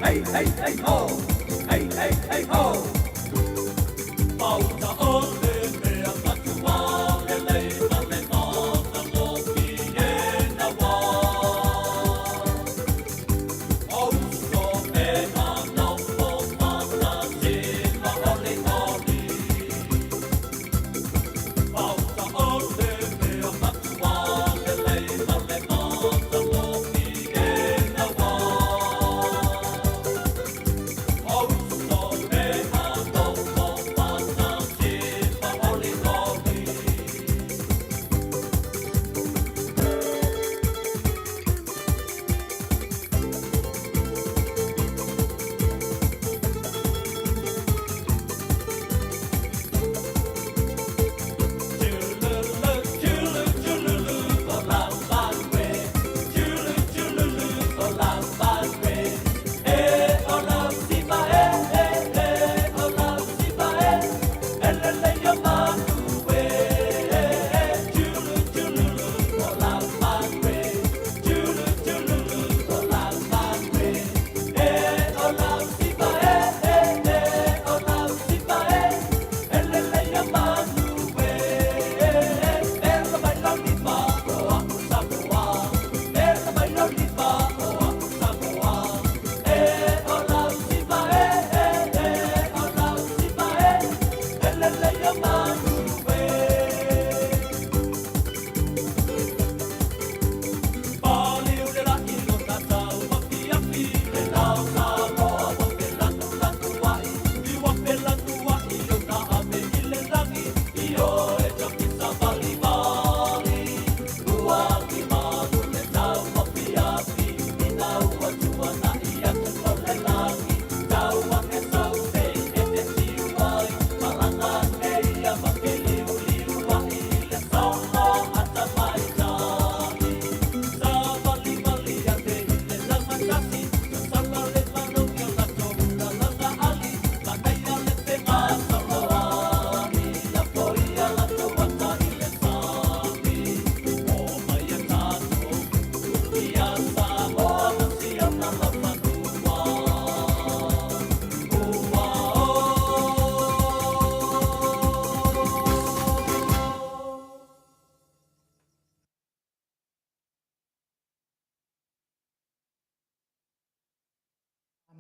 hey, hey, hey, ho! Hey, hey, hey, ho! Pauta ole mea katua, lei male mata moki e na wā. Auso e na nopo mata te mahole hori. Pauta ole mea katua, lei male mata moki e na wā. Auso e na nopo mata te mahole hori.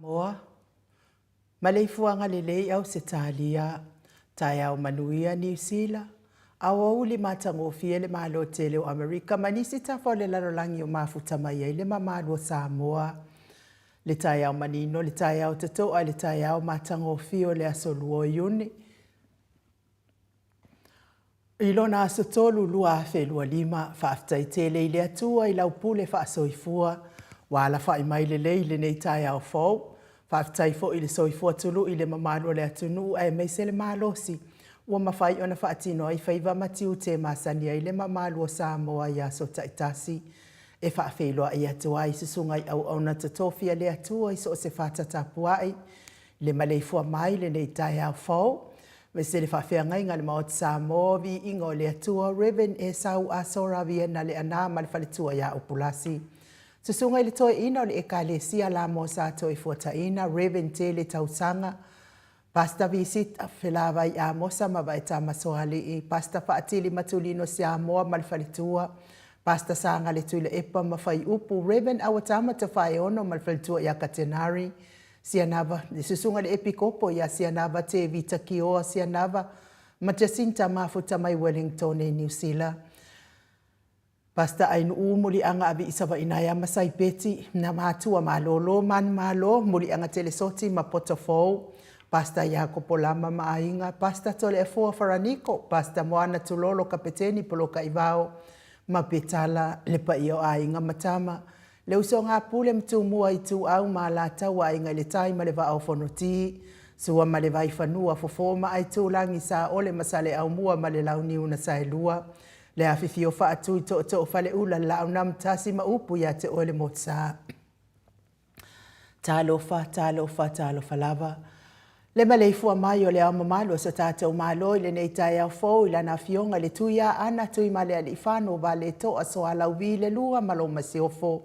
Moa, maleifuanga lelei au se talia, tai au manuia New Zealand, au uli matangofia le malo tele o Amerika, manisi tafo le lalolangi o mafuta mai le mamalo Samoa, le tai au manino, le tai au tatoa, le tai au matangofio le asoluo yuni. Ilona asotolu lua felua lima, faaftai tele ile atua ila upule faasoifua, wala fai mai le leile nei tai au fau, faaftai fo ile soifua tulu ile mamalo le atunu ai meise le malosi. Ua mawhai ona whaatino ai whaiva matiu te masani ai le mamalo Samoa ia so taitasi. E whaafeilua i atua i susungai au auna tatofia le atua i so se whaatatapuai. Le maleifua mai le nei tai au fau. Me se le whawhea ngai ngā le maot Samoa vi ingo le atua Reverend e sau asora viena le ana ma le whaletua ia upulasi. Susungai le toi ina o le ekalesia la mo sa toi fuataina Reverend te le tausanga. Pasta visita felava i amosa ma vai tamasoali i pasta faatili matulino si amoa ma le whaletua. Pasta sanga le tuile epa ma whai upu Reverend awatama ta whai ono ma le whaletua ia katenari. Sianava, susunga le epikopo ia sianava te vita kioa sianava ma Jacinta mafuta mai Wellington e New Zealand. Pasta ainu muli anga abi isawa inaya masai peti na matua malolo man malo muli anga telesoti ma potofou. Pasta Jacopo Lama Maainga, pasta tole e fua faraniko, pasta moana tulolo kapeteni poloka ivao, ma petala le pa io ainga matama. Le uso ngā pule mtu mua i tu au ma la tau ainga le tai ma le va au fonoti, sua ma le vai fanua fofoma ai tu langi sa ole masale au mua ma le launi una sa elua. Le afifio fa atu i to fale ula la unam tasi ma upu ya te ole motsa. Talo fa lava. Le maleifu mai o le au mamalo sa tātou malo i le nei tai au fau i lana fionga le tuia ana tui male ali whano va le to aso alau vi le lua malo masiofo.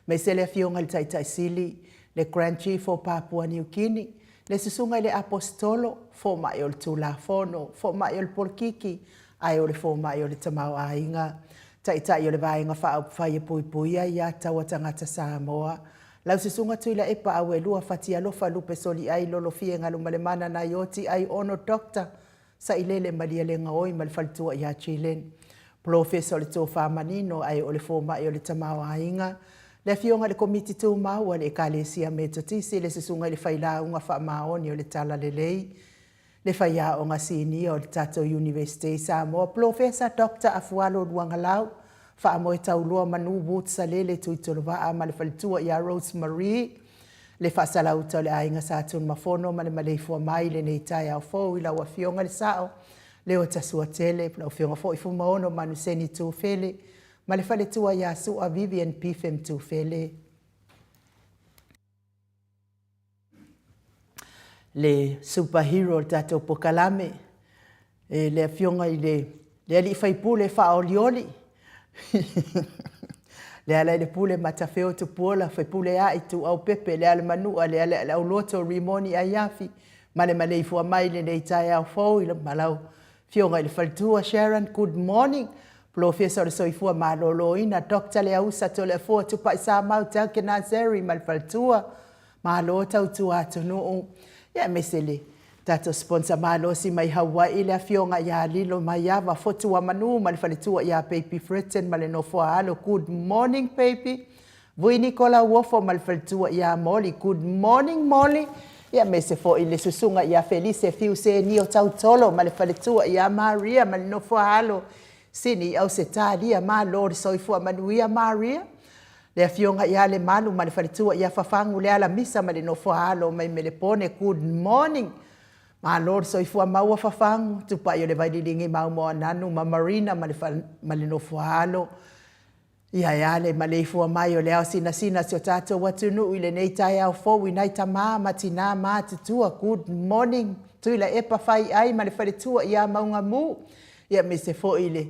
Me se le fionga le tai sili. le Grand Chief o Papua New Guinea, le susunga i le apostolo, fo mai o le tulafono, fo mai o le polkiki, ai o le fo mai o le tamau ainga, tai o le vainga wha whai e pui pui ai a taua tangata Samoa. Lau susunga tuila e pa awe lua whati alofa lupe soli ai lolo fie ngalu male mana na ioti ai ono dokta, sa ilele malia le ngaoi mal faltua i a Chilen. Professor le tō whamanino ai o le fo mai o le tamau ainga, le fionga le komiti tū maua le ekalesia me totisi le susunga le whaila unga wha maoni o le tala le lei. Le whaia o ngā sini o le Tato University Samoa. Professor Dr. Afualo Luangalau, wha amoe taulua manu wutsa lele tuitolowaa ma le whalitua i a Rosemary. Le whasala uta le ainga sa tun mafono ma le maleifua mai le nei tai au fōu i laua fionga le sao. Le o tasua tele, lau fionga fōu i fumaono manu seni tūwhele. Ma le whaletua i a sua Vivian Pifem tūwhele. Le superhero tato pokalame le fionga i le ali fai pule fa olioli le ala le pule matafeo tu pola fai pule a itu au pepe le ala manua le ala au loto rimoni a yafi ma le maleifu mai le nei tai au fau i le malau fionga i le faltua Sharon good morning Professor soifua maloloina Dr. le ausa to le fo tu pa sa mau tanke nazeri mal faltua malo tau tu atunu ya mesele tato sponsor malo si mai Hawaii le fionga ya lilo mai ava fotu wa manu mal faletua ya baby Britain mal no fo alo good morning baby voi Nicola wofo mal faletua ya Molly good morning Molly ya mese fo ile susunga ya Felice fiu se ni o tau tolo mal faletua ya Maria mal no fo alo sini au se talia ma Lord soifua manuia Maria le fionga ia le malu ma le faletua ia fafangu le ala misa ma le nofo halo mai me le pone good morning ma Lord soifua maua fafangu tupa yo le vaidilingi mau moa nanu ma Marina ma le nofo halo ia le ma le ifua mai o le au sina sio tato watunu i le nei tai au fo i nai tama matina ma tutua good morning tui la epa fai ai ma le faletua ia maunga mu ia me se fo i le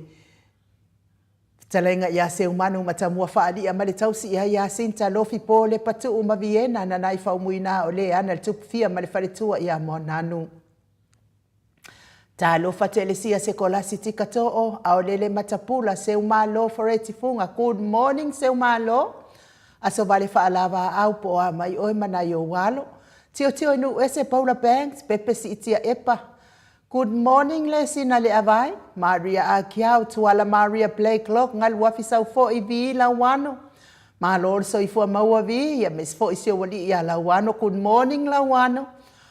talenga ia se umanu matamua faali a male tausi ia sinta lofi po le patu uma Viena na nai faumuina o le ana le tupufia male faletua ia monanu. Ta lo fatelesia se kolasi tika to'o a o lele matapula se umalo foreti funga good morning se umalo aso vale faalava au po a mai oi manayo walo tio nu ese Paula Banks pepe si itia epa good morning le sina le avai Maria Akiau tuala Maria Blakelock ngal wafi sau fo i vi la wano ma lor so i fo maua vi ya mes fo i sio wali ia la wano good morning la wano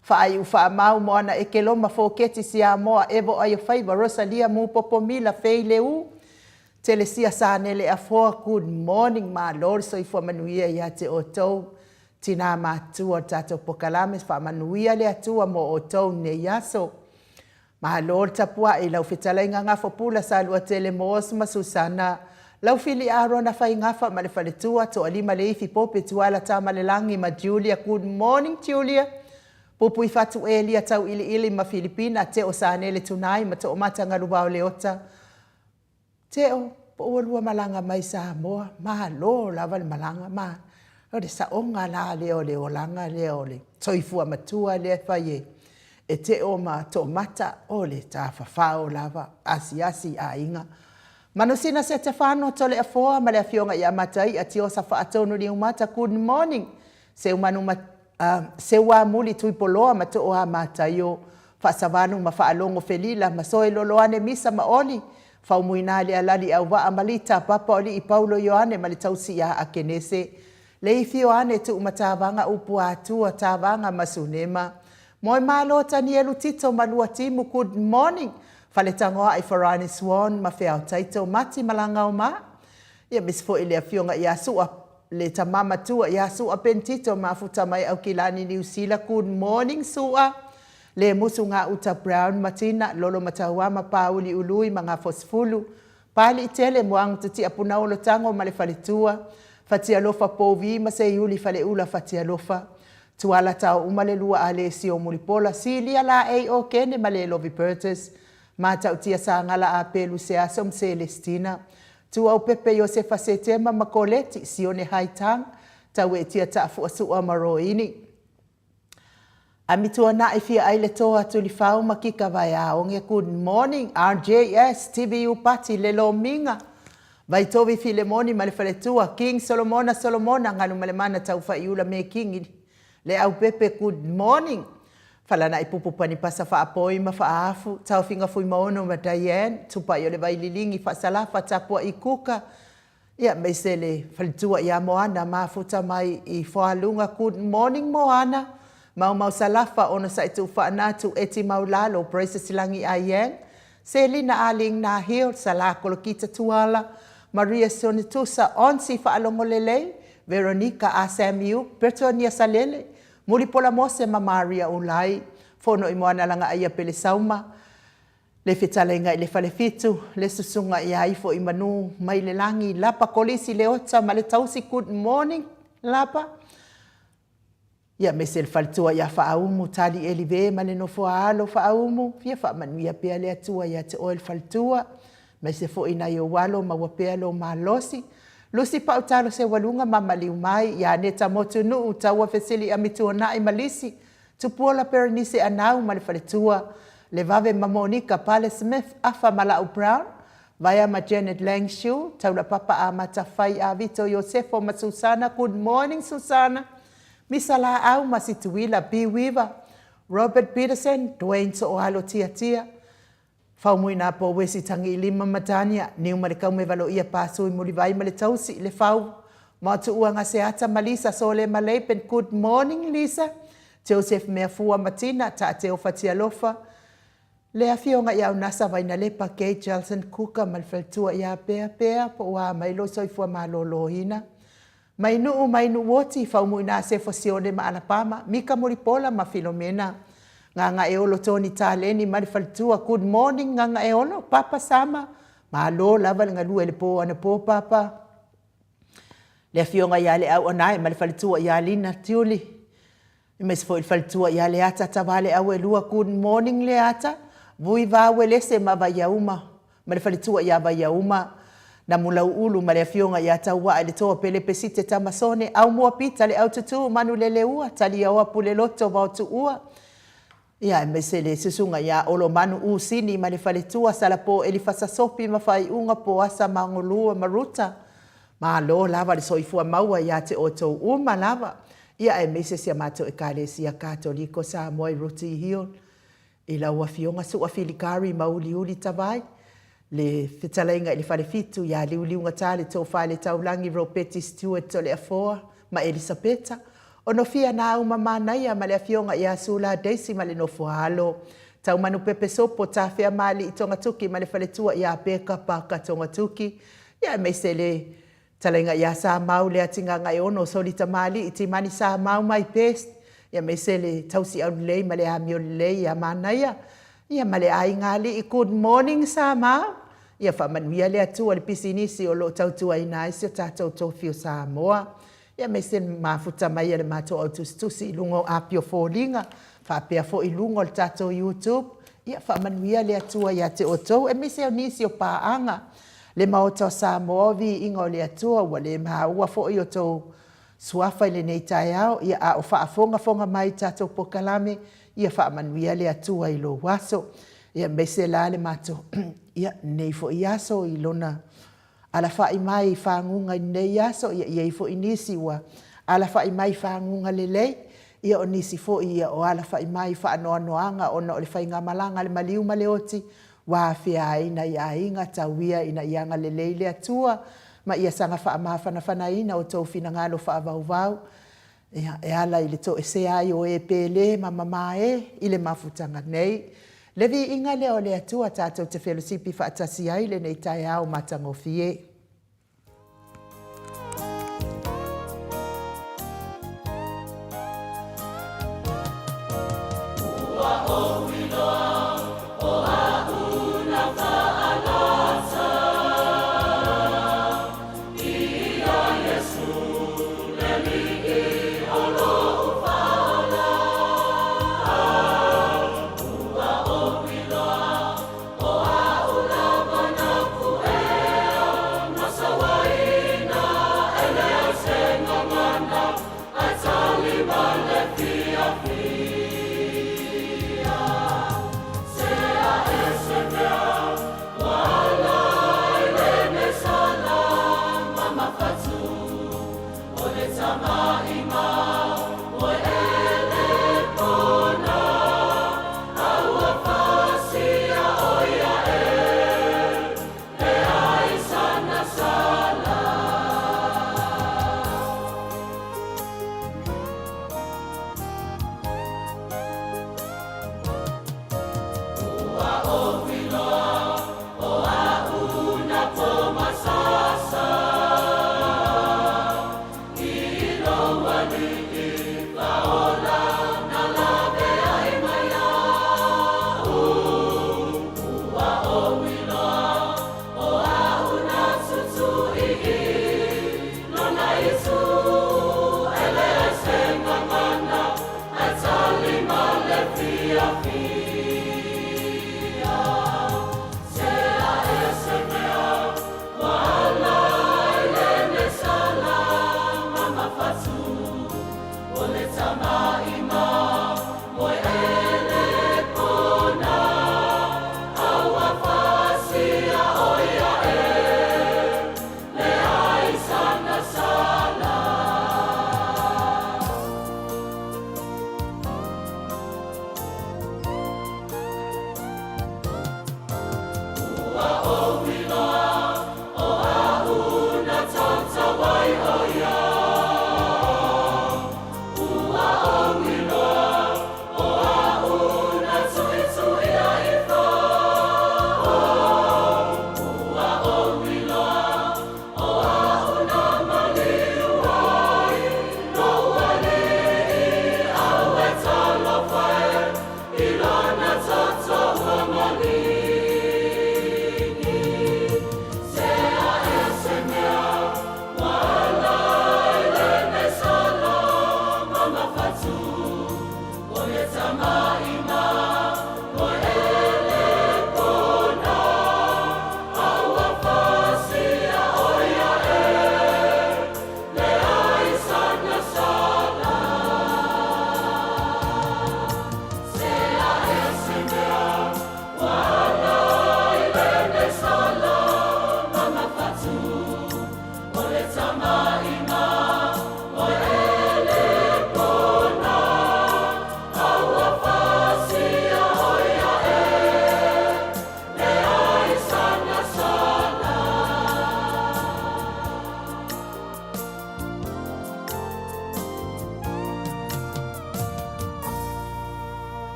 fa ai ufa mau moana e kelo ma fo keti sia moa evo ai fai ba Rosalia mu popomila fei leu telesia sanele a fo good morning ma lor so i fo manuia ya te oto tina ma tu o tato pokalame fa manuia le atua mo oto ne yaso ma lor tapua i lau fitala inga ngafo pula sa lua tele moos ma Susana. Lau fili aro na fai ngafa ma le faletua to alima le ifi pope tuala ta ma le langi ma Julia. Good morning Julia. Pupu i fatu elia tau ili ma Filipina te o saanele tunai ma to o matanga lubao leota. Te o po walua malanga mai Samoa. Ma lo lava le malanga ma. Ode sa onga la leo le o langa leo le. Toifua matua le faye. E te o ma to mata o le ta fafao lava asi a inga. Manusina se te whano tole a foa ma le a fionga i a matai a tio sa whaatonu ni umata good morning. Se wa muli tui poloa ma to o a matai o whaasavanu ma whaalongo felila ma soe loloane misa ma oli. Whaumuina le alali au wa amalita papa oli i Paulo Ioane ma le tausi a akenese. Le i fioane tu umatavanga upu atua tavanga masunema. Moi malo tani elu tito malua timu good morning. Fale tangoa i Farani Swan ma fea o taito mati malanga o ma. Ia misfo ili a fionga i asua le tamama tua i asua pentito ma futa mai au kilani New Zealand good morning sua. Le musu ngā uta Brown Matina lolo matawama pauli ului mga fosfulu. Pali itele muangu tuti apuna olo tango ma le fale tua. Fatia lofa povi ma se yuli fale ula fatia lofa. Tuala tau umale lua ale si o mulipola silia la ei o kene male lovi Pertus. Ma tau tia sa ngala a pelu se asom Celestina. Tu au pepe Josefa Setema makoleti si o ne haitang. tau e tia ta fu asu o maroini. A mitua na e fia ai le toa tu li whau makika vai a onge good morning RJS TVU Pati le lo minga. Vai tovi fi le moni ma le whaletua King Solomona nganu male mana tau whaiula me King le au pepe good morning. Falana i pupu pani pasa wha apoi ma wha afu tau finga fui maono ma Diane tupa i ole vai lilingi wha salafa tapua i kuka. Ia me se le whaletua i a Moana ma futa mai i whalunga good morning Moana. Mau salafa ona sa itu whaanatu eti maulalo praise silangi ayeng. Selina aling na hil sala kolokita tuala. Maria Sonitusa onsi whaalongo lelei. Veronica Asamiu Bertonia Salele. Mulipola mose ma Maria ulai. Fono i moana langa aia pele sauma. Le fitalenga i le whalefitu. Le susunga i haifo i manu mai le langi. Lapa kolisi le ota ma le tausi good morning. Lapa. Ia me se faltua ia whaaumu tali elive ma le nofo alo whaaumu. Fia whaamanuia pia le atua ia te oel faltua. Me se fo ina i o walo ma wapea lo ma losi. Lusi pa utalo se walunga ma maliu mai. Ia neta motu nuu taua fesili amitua na i malisi. Tupuola perenise anau ma le faletua. Le vave ma Monica Pale Smith afa Malau Brown. Vaya ma Janet Langshu. Taula papa a matafai a Vito Yosefo ma Susana. Good morning Susana. Misala au masituila B. Weaver, Robert Peterson, Dwayne So'ohalo Tia. Whaumui nā po wesi tangi i lima matania, niu marekau me valo ia pāsui muri vai male tausi le whau. Mautu ua ngase ata Malisa Sole Maleipen, good morning Lisa. Joseph mea fua matina, ta te ofatia lofa. Le afionga iau nasa vaina lepa Kay Jelson Kuka malfeltua ia pea po ua mailo soifua malolo hina. Mai nu woti whaumu ina se fosione ma Alabama, Mika Muripola ma Filomena. Nganga e olo Tony Taleni marifaltua, good morning nganga e olo, papa sama. Ma lo lava nga lua le po ana po papa. Le fionga ia le au anai marifaltua ia lina tiuli. Mes fo il faltua ia le ata tavale au e lua, good morning le ata. Vui va welese ma vayauma, marifaltua ia vayauma. Na mulau ulu ma le fionga ia taua e le toa pele pesite tamasone au mua pita le au tutu manu le ua tali au apule loto vau tu ua. Ia me se le susunga ia olo manu usini ma le faletua salapo e li fasasopi ma fai unga po asa mangolua maruta. Ma lo lava le soifua maua ia te oto uma lava. Ia e me se sia mato e kale sia katoliko sa moi ruti hion. Ila ua fionga su afilikari mauli uli tavai. Le fitalainga i le whalefitu ia liuliunga tale tō whale taulangi Ropeti Stewart to le afoa ma Elisabeta. O no fia nā uma mānaia ma le afionga ia Sula Daisy ma le nofo halo. Tau manu pepe sopo tā whea mali i tonga tuki ma le whaletua ia peka paka tonga tuki. Ia me se le talainga ia sa mau le atinga ngai ono solita mali i ti mani sa mau mai pest. Ia me se le tausi au lei ma le amio lei ia mānaia. Ia ma le ai ngali i good morning sa mau. Ia whamanuia le atua le pisinisi o lo tautua ina isi o tātou tōwhio Samoa. Ia me se mafuta mai le mātou au tustusi i lungo apio fōlinga. Whapea fo i lungo le tātou YouTube. Ia whamanuia le atua ia te otou. E me se o nisi o pāanga. Le maota o Samoa vi ingo le atua wa le maua fo i o tō suafa i le nei tai au. Ia a o whaafonga mai tātou pokalame. Ia whamanuia le atua i lo waso. Ia me se la le mātou. Ia nei fo i aso i lona ala whai mai whangunga i nei aso ia i fo i nisi wa ala whai mai whangunga le lei ia o nisi fo ia o ala whai mai whaanoanoanga o na o le whainga malanga le maliu male oti wa whia ina ia inga tauia ina ianga le lei le atua ma ia sanga wha amawhana whanaina o tau whina ngalo wha avau ia e ala i le to e se ai o e pele ma mama i le mafutanga nei. Levi inga leo le atua tātou te whelosipi whaatasi ai le nei tai au matangofie.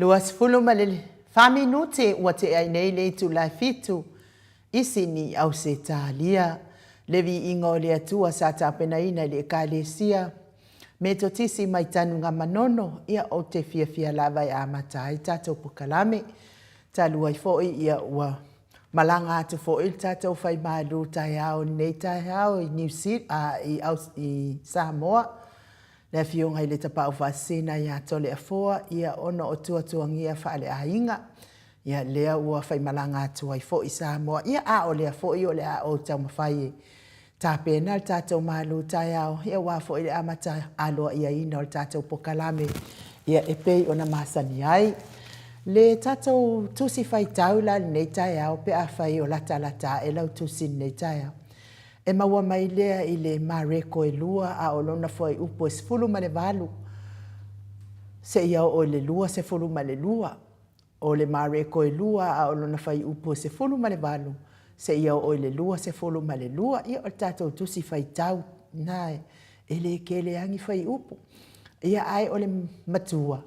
Luas fulu ma le whaminute ua te ai nei le tu lai fitu. Isi ni au se tālia. Levi ingo le atua sa tāpena ina le ka le sia. Me to tisi mai tanu ngā manono ia o te fia lava a matai tātou pukalame. Tā luai foi ia ua malanga atu foi tātou whai mālu tai au nei tai au i New Zealand i Samoa. Le fionga i le tapa o whasena ia tole a foa ia ono o tuangia whaale a inga. Ia lea ua whai malanga atu ai foi Samoa. Ia a o lea foi o lea o tau mawhai tā pēna le tātou mālu tai au. Ia wā foi le amata aloa ia ina o le tātou pokalame. Ia e pei o na masani ai. Le tātou tusi whai taula nei tai au pe a whai o lata e lau tusi nei tai au. E maua mai lea i le mareko e lua a o lona foi upo e sefulu ma le valu. Se ia o le lua sefulu ma le lua. O le mareko e lua a o lona foi upo e sefulu ma le valu. Se ia o le lua sefulu ma le lua. Ia o tātou tusi whai tau nae. E le kele angi whai upo. Ia ai o le matua.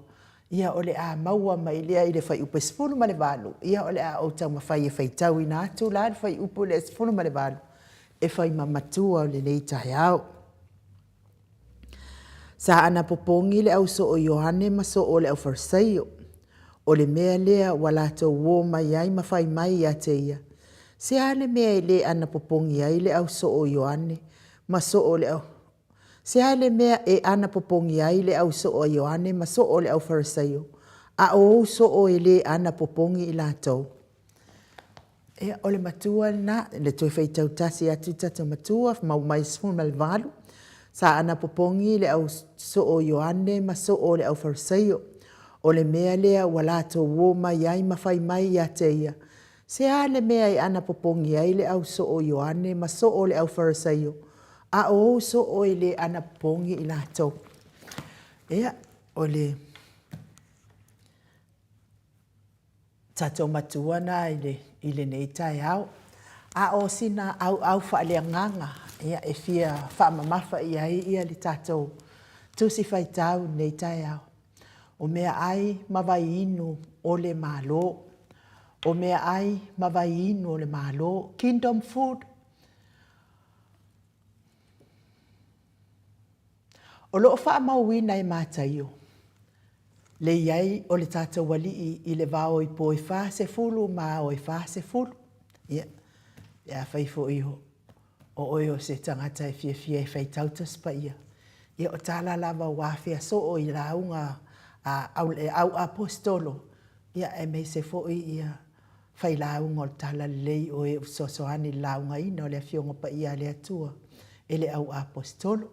Ia o le a maua mai lea i le whai upo e sefulu ma le valu. Ia o le a o tau mawhai e whai tau i nā tu la le whai upo le sefulu ma le valu. E whai mamatua o le nei tai au. Sa ana popongi le au so o Iohane ma so o le au Farisaio. O le mea lea walato uo mai ai ma whai mai ia te ia. Se ale mea le ana popongi ai le au so o Iohane ma so o le au. Se ale mea e ana popongi ai le au so o Iohane ma so o le au Farisaio. A o so o e le ana popongi i latou. E o le matua na, le toi whai tau tasi atu tata matua, mau mai sfun mal valu. Sa ana popongi le au so o Ioane ma so o le au Farisaio. O le mea lea walato uo mai ai ma whai mai ia te ia. Se a le mea i ana popongi ai le au so o Ioane ma so o le au Farisaio. A o so o le ana popongi i lato. Ea o le tato matua na i le nei tai au. A o sina au whaale nganga. Ia e fia whaamamafa ia li tato. Tusi whai tau nei tai au. O mea ai mawai inu o le malo. O mea ai mawai inu o le malo. Kingdom food. O loo wha mauina e mātaio. Le iai o le tata wali i le vao i po i wha se fulu ma o i wha se fulu. Ia, ia whaifo iho. O oio se tangata e fia e whai tautas pa ia. Ia o tala lava wafia so o i raunga au apostolo. Ia e mei se fo i ia whai launga o tala lei o e usosoani launga ina o le fionga pa ia le atua. E le au apostolo.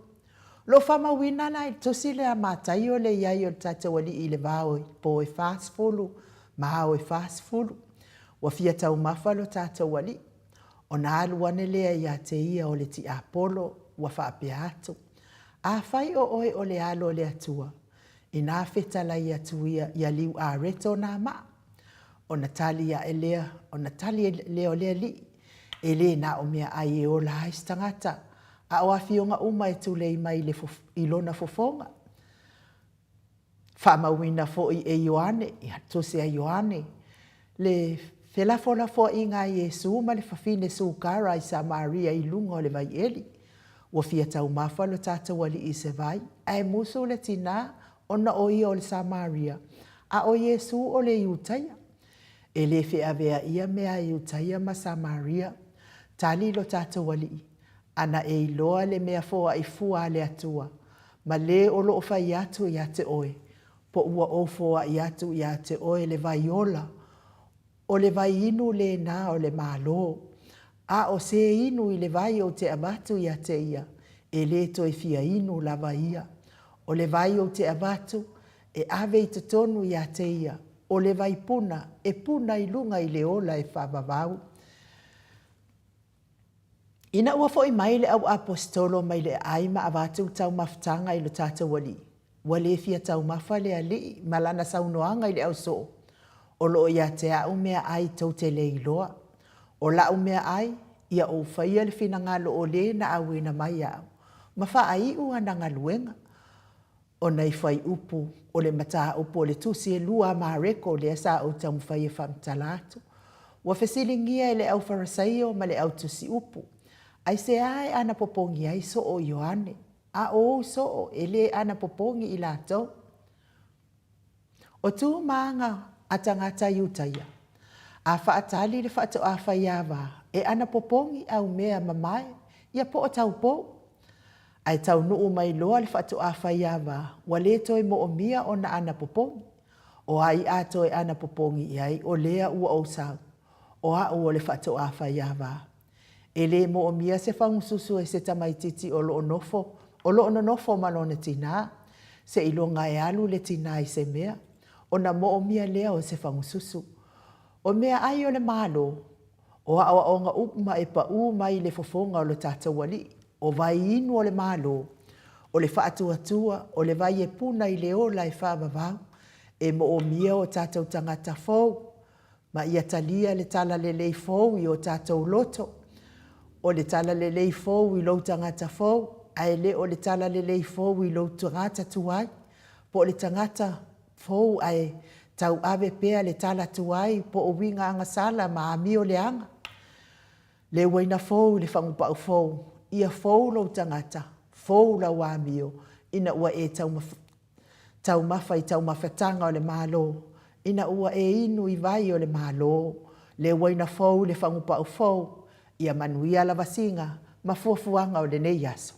Lo fama wina na i tosi le a matai o le iai o tata wali i le vao i po e fast fulu, maa o e fast fulu. Wa fia tau mafa lo tata wali. O na aluane lea ia te ia o le ti apolo, wa whaapea atu. A whai o oe o le alo le atua. I nā whetala i atu ia liu a reto nā maa. O na tali ia e lea, o na tali lea o lea li. E le na o mea ai e o la haistangata. A o awhionga uma e tūlei mai i lona fofonga. Whamawina fo i e Ioane, i hatose a Ioane. Le whelafona fo i ngā Iesu ma le whawhine sūkara i Samaria i lunga o le vai eli. Ua fia tau mawhalo tata wali i se vai. A e muso le tina ona o i o le Samaria. A o Iesu o le Iutaia. E le whea vea ia mea Iutaia ma Samaria. Tali lo tata wali i. Ana e iloa le mea foa i fua le atua. Ma le o lo ofa i atu i ate oe. Po ua o foa i atu i ate oe le vai ola. O le vai inu le na o le malo. A o se inu i le vai o te abatu i ate ia. E le to i fia inu lava ia. O le vai o te abatu e ave i te tonu i ate ia. O le vai puna e puna i lunga i le ola e whabavau. Ina ua fo i mai le au apostolo mai le aima a vātou tau maftanga i lo tata wali. Wale fia tau mafa le ali malana saunoanga i le au so. O lo ia te au mea ai tau te le iloa. O la au mea ai ia o whaia le fina ngalo o le na au ina mai au. Ma wha ai ua na ngaluenga. o nei whai upu o le mata upu o le tusi e lua mareko le asa o tamu whai e whamtalatu. Wa fesilingia e le au farasaio ma le au tusi upu. Ai se ai ana popongi ai so o Ioane. A o so o ele ana popongi i lato. O tu maanga a tangata iutaia. A whaatali le whaato a whaiawa e ana popongi au mea mamai ia po o tau po. Ai tau nuu mai loa le whaato a whaiawa wa le toi mo o mia o na ana popongi. O ai ato e ana popongi iai o lea ua o sau. O a o le whaato a whaiawa. E le mo o mia se whangususu e se tamaititi o lo nofo malone tina. Se ilonga e alu le tina i se mea. O na mo o mia lea o se whangususu. O mea ai o le malo. O a o nga upma e pa u mai le fofonga o le tata wali. O vai inu o le malo. O le whaatua tua. O le vai e puna i le ola e whaamavau. E mo o mia o tata o tangata fau. Ma ia talia le tala le lei fau i o tata o loto. O le tala le lei fau i lo tangata fau. Ai le o le tala le lei fau i lo tangata tuai. Po le tangata fau ai tau ave pea le tala tuai. Po o winga anga sala ma ami o le anga. Le waina fau le whangupau fau. Ia fau lo tangata. Fau la wamio. Ina ua e tau mawhai tau mawhatanga o le malo. Ina ua e inu i vai o le malo. Le waina fau le whangupau fau. Ia manuia la vasinga. Ma fuafuanga o le nei aso.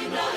The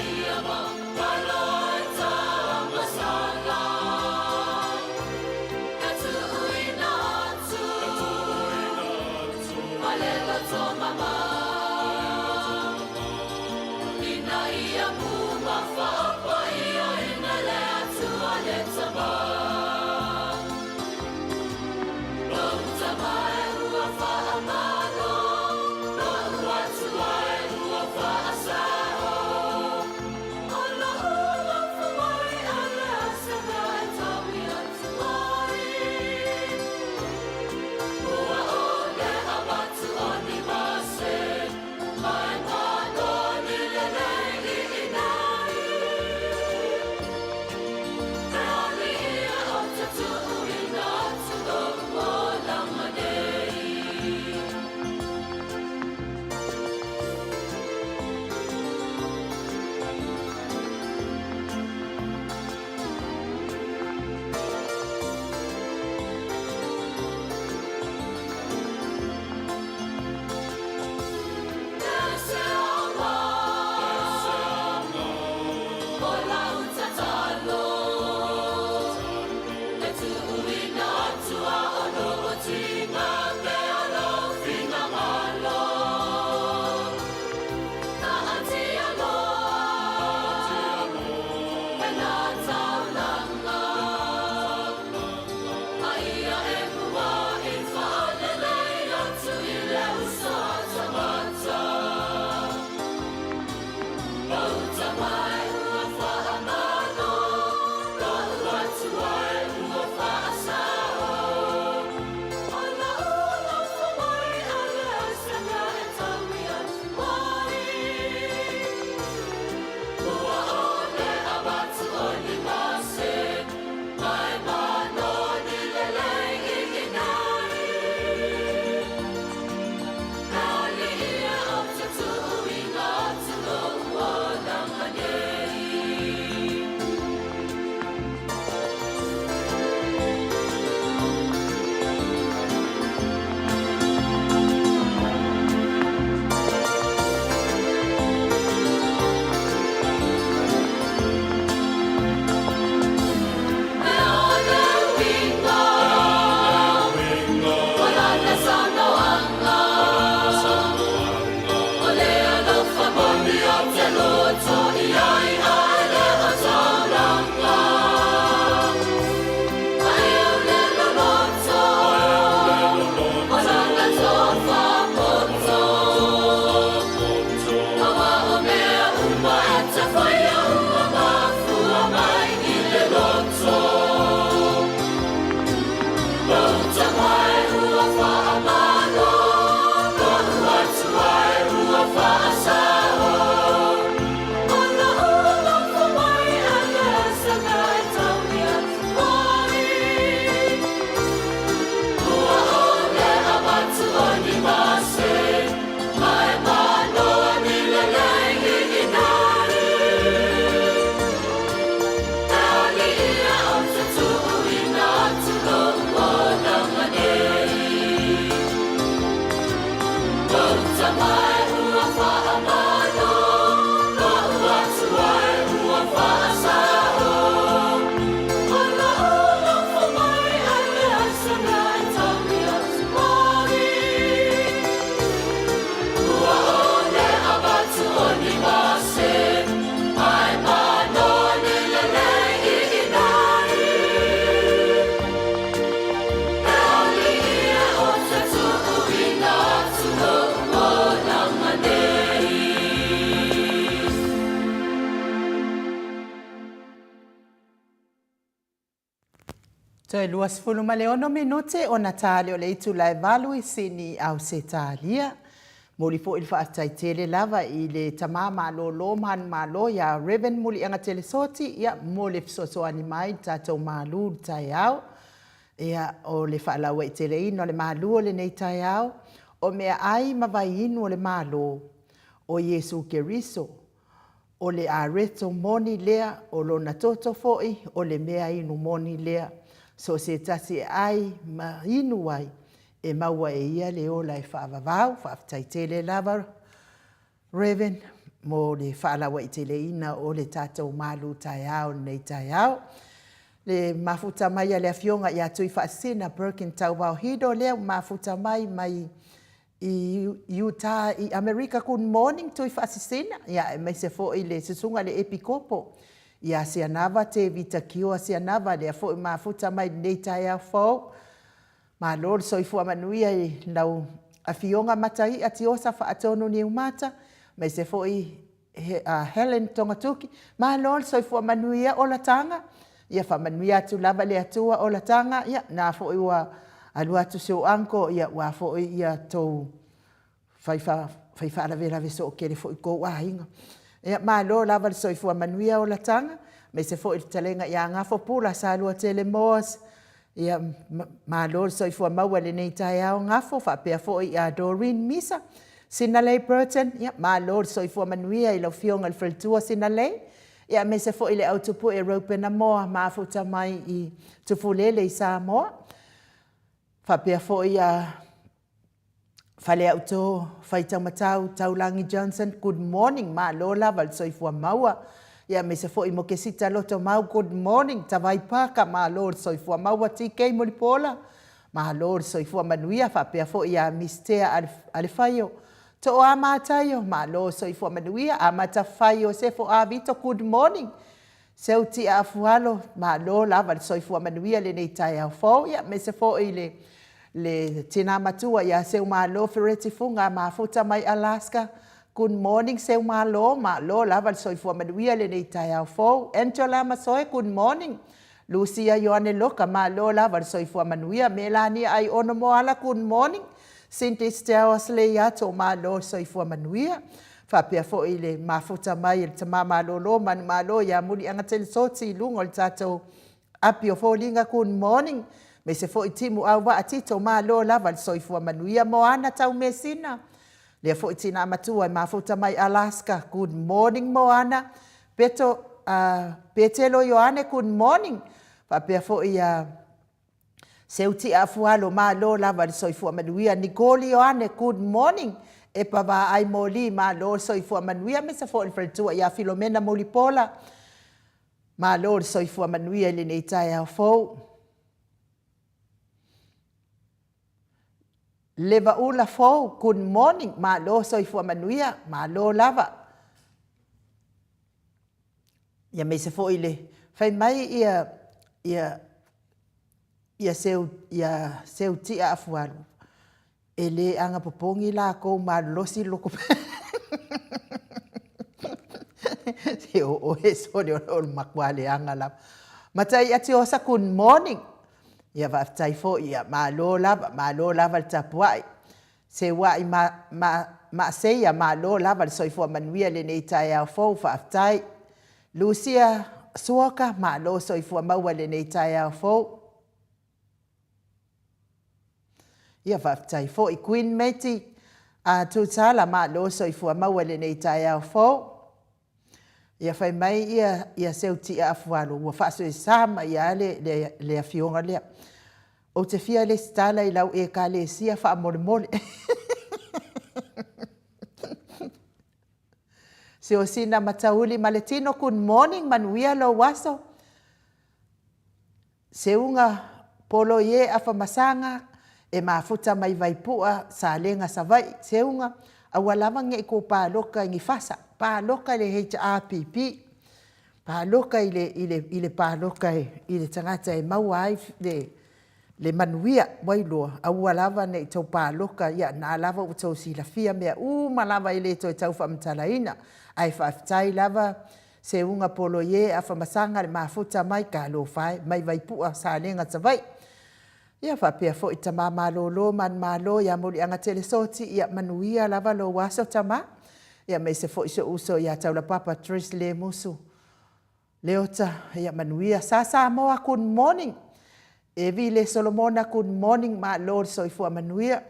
Toi luas fulu ma leono minute o Natale o le itu lai valu I sini au se talia. Muli po il whaatai tele lava I le tamama lo lo man malo ya Reven muli anga tele soti ya mole fisoso animai tatou malu tai au. Ia o le whaalaua I tele ino le malu o le nei tai au. O mea ai mawai inu o le malo o Yesu Keriso. O le areto moni lea o lo na toto foi o le mea inu moni lea. So se tasi ai ma inu ai e maua e ia le ola e whaavavau, whaaftaitele lava Reven, mo le whaalawa I tele ina o le tātou malu tai au nei tai au. Le mafuta mai a le afionga I atui whaasina Birkin tau wau hido leo mafuta mai I Utah, I America, good morning tui whaasisina. Ia e mai se fo I le susunga le epikopo. Ia se anava te vita kioa se anava le fo I mafuta mai nei tai au fo. Ma lor soifua manuia I lau afionga matai ati osa whaatonu ni umata. Mai se fo I Helen Tongatuki. Ma lor soifua manuia o la tanga. Ia wha manuia atu lava le atua o la tanga. Ia na fo I wa alua atu seo anko. Ia wa fo I ia tau whaifa ala vera veso o kere fo I kou ahinga. Ia ma lor lava le soifua manuia o la tanga. Mai se fo I talenga ia ngafo pula sa alua tele moas. Ia ma lor soifua maua le nei tai au ngafo whapea fo I a Doreen Misa. Sinalei Burton, ia ma lor soifua manuia I lau fionga le whaltua Sinalei. Ia me se fo I le autopu e Ropena moa ma futa mai I tufulele I Samoa. Whapea fo I a whale auto whaitau matau Taulangi Johnson. Good morning ma lor lava le soifua maua. Ia me se fo I mo ke sita loto mau good morning tawai paka ma lor soifua maua TK Molipola. Ma lor soifua manuia whapea fo I a mistea alewhaio. To o amataio ma lor soifua manuia amata whaio se fo a vito good morning. Seu ti a fualo ma lor lava le soifua manuia le nei tai au fo. Ia me se fo I le tina matua ia seu ma lor Ferretti funga ma futa mai Alaska. Good morning, seu ma lo lava le soifua manuia le nei tai au fo. Angela Masoe, good morning. Lucia Ioane Loka, ma lo lava le soifua manuia. Melania ai ono moala, good morning. Cindy Stewas le iato ma lo soifua manuia. Whapea fo I le mafuta mai le tamama lo manu ma lo ia muli anga tele soti lungo le tatou api o fo linga good morning. Me se fo I timu au wa atito ma lo lava le soifua manuia Moana tau mesina. Lea fo itina matua I mafuta mai Alaska. Good morning, Moana. Petelo Ioane, good morning. Whapea fo I seuti a fualo ma lo lava le soifua manuia. Nicole Ioane, good morning. E pawa ai moli ma lo soifua manuia. Me se fo I whaletua ia Filomena Molipola. Ma lo le soifua manuia le nei tai au fo. Leva ula fo, good morning, ma lo soifua manuia, ma lo lava. Ia me se fo I le, whai mai ia seu ti a afuaru. E le anga popongi la kou ma losi loko. Se o e sori o makwale anga la. Matai ati osa good morning. Ia whaftai fo ia ma lo lava le tapuai. Se wai ma seia ma lo lava le soifua manuia le nei tai au fo whaftai. Lucia Suoka ma lo soifua maua le nei tai au fo. Ia whaftai fo I Queen Meti a tutala ma lo soifua maua le nei tai au fo. Ia whai mai ia seu ti a afualo. Ua whaaso e sama ia le afionga lea. O te fia le stala I lau e ka le sia wha mole mole. Se o sina matauli maletino, good morning, manuia lo waso. Se unga polo ye afa masanga e mafuta mai vaipua sa lenga sa vai. Se unga awalama nge ko pa loka ngi fasa. Pa loka le HRPP. Pa loka ile pa loka ile tangata e mauai le manuia wailua. Aua lava ne tau pa loka ia na lava utau si la fia mea malava ile to tau whamtalaina. Ai whaftai lava se unga polo ye a whamasanga le mafuta mai ka lo whai, mai vai pua sa nenga ta vai. Ia whapea fo i ta mālo man malo ia muri anga telesoti ia manuia lava lo waso tama. Ia me se fo i se uso ia taula papa Tris le musu. Leota ia manuia sa moa good morning. E vi le Solomona good morning ma lo so i fua manuia.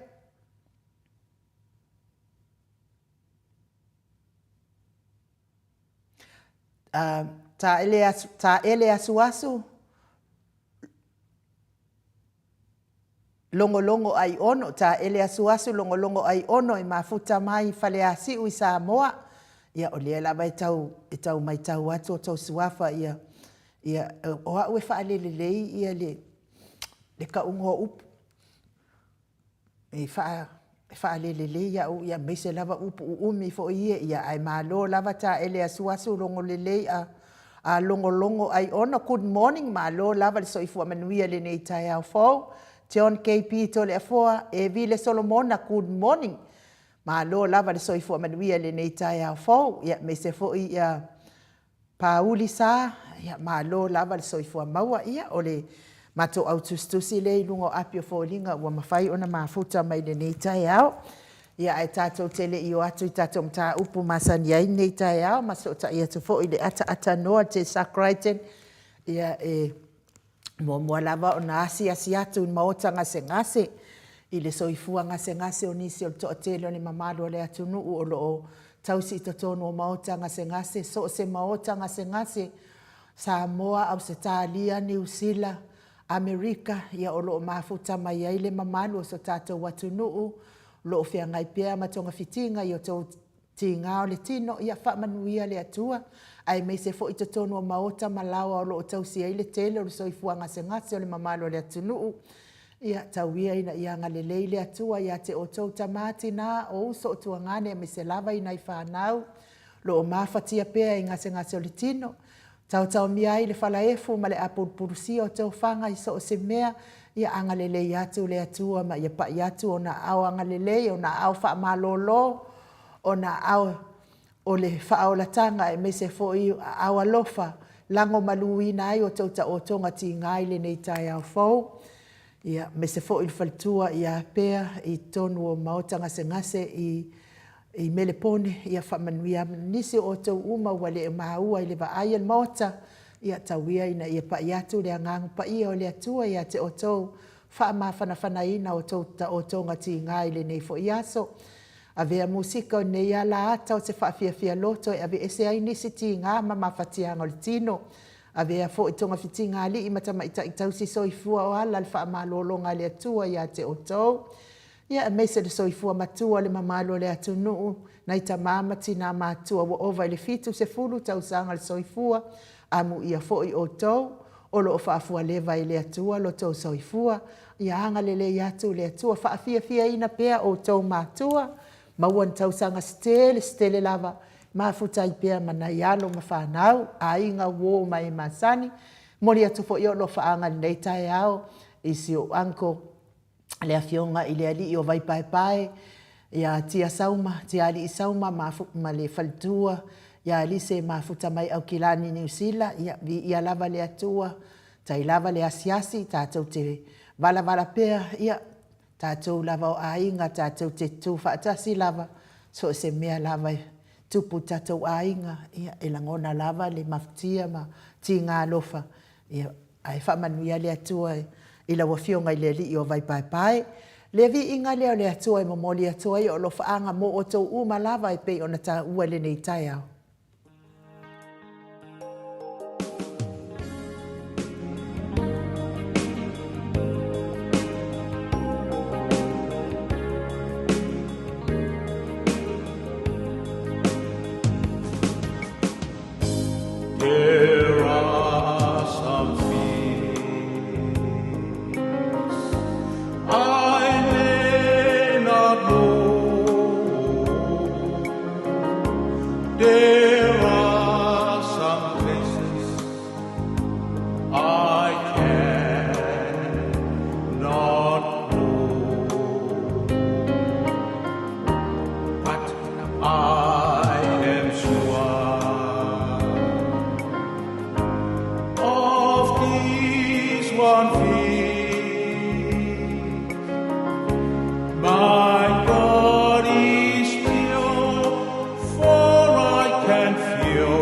Ta ele asu longo ai ono ta ele asu longo ai ono i mafuta mai fale asi u Samoa ia o le la vai tau mai tau atu tau suafa ia o a we fa le ia le ka ungo up e fa le ia me se lava upu umi fo ia ai malo lava ta ele asu longo le a longo ai ono good morning malo lava so ifu manuia le nei tai au fo John KP tole afoa e vile Solomona good morning malo lava le so ifu manuia le nei tai au fo ia me se fo ia Pauli sa ia malo lava le so ifu maua ia ole mato autustusi le lungo apio fo linga wa mafai ona mafuta mai le nei tai au ia ai tatou tele i o atu i tatou mta upu masani ai nei tai au maso ta ia tu fo i le ata noa te sakraiten ia mua lava o na asi atu in maota ngase i le soifua ngase o nisi o toa tele o ni mamalo le atu nuu o loo tausi i totono o maota ngase so se maota ngase Samoa au se Talia New Zealand Amerika ia o loo mafuta mai ai le mamalo o so tatou atu nuu lo fia ngai pia matonga fitinga i o tau tinga o le tino ia wha manuia le atua ai me se fo i totono o maota malawa o lo tau si ai le tele o le soifua ngase o le mamalo le atunu ia tau ia ina ia ngale le atua ia te o tau tamati na o uso o tuangane me se lava ina i whanau lo o mafatia pia i ngase o le tino tau mia ai le falaefu ma le apurpurusia o tau whanga i so o se mea ia angalele atu le atua ma ia pa atu ona au angalele ona au fa malolo ona au o le fa o la tanga e me se fo i au alofa lango maluina ai o tauta o tonga ti ngai le nei tai au fo ia me se fo i faltua ia pea i tonu o maotanga ngase i melepone ia fa manuia nisi o tau uma wale maua i le va ai el mota ia tawia ina ia pa atu le ngang pa ia o le atua ia te o tau fa ma fana ina o tau ta o tonga ti ngai le nei fo iaso avea musika o nei ala ata o se fa fia loto ave ese ai nisi ti nga ma fatia ngol tino avea fo i tonga fitinga ali i matama i tau si soifua o ala fa ma lolonga le atua ia te o tau ia me se le soifua matua le mamalo le atunu na i tamama tina matua wo ova le fitu se fulu tau sanga le soifua amu ia foi o tau o lo faafua leva i le atua lo tau soifua ia anga le atu le atua faafia ina pea o tau matua mauan tau sanga stele lava mafuta i pea mana ialo mafanau ainga wo mai masani mori atu foi o lo faanga nei tai au isi o anko le afionga i le ali o vai pai ia tia ali sauma ma le faltua ia lise mafuta mai au kilani New Zealand ia lava le atua tai lava le asiasi tatou te vala pea ia tatou lava o ainga tatou te tu faatasi lava so se mea lava tupu tatou ainga ia elangona lava le mafutia ma tinga lofa ia ai fa manuia le atua ila wafionga ile li o vai pai le vi inga le atua mo moli atua o lo faanga mo o tou uma lava e pe ona ta ua le nei tai au There are some things I may not know. There one feet. My God is pure, for I can feel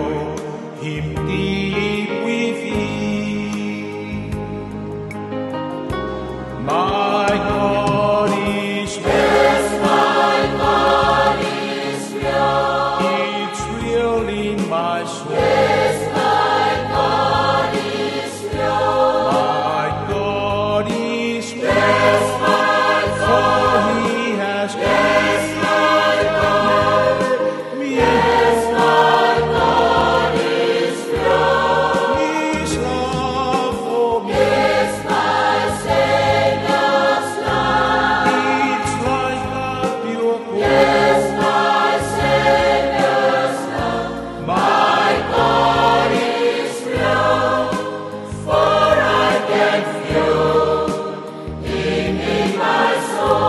Him deep within. My God is pure. Yes, my God is pure. It's real in my soul. Yes, my God is pure. My God is pure. Yes, my God. For He has yes, my God. Yes, my God is pure. His love for me. Yes, my Savior's love. It's like a pure gold. Yes, my Savior's love. My God is pure, for I can feel Him in my soul.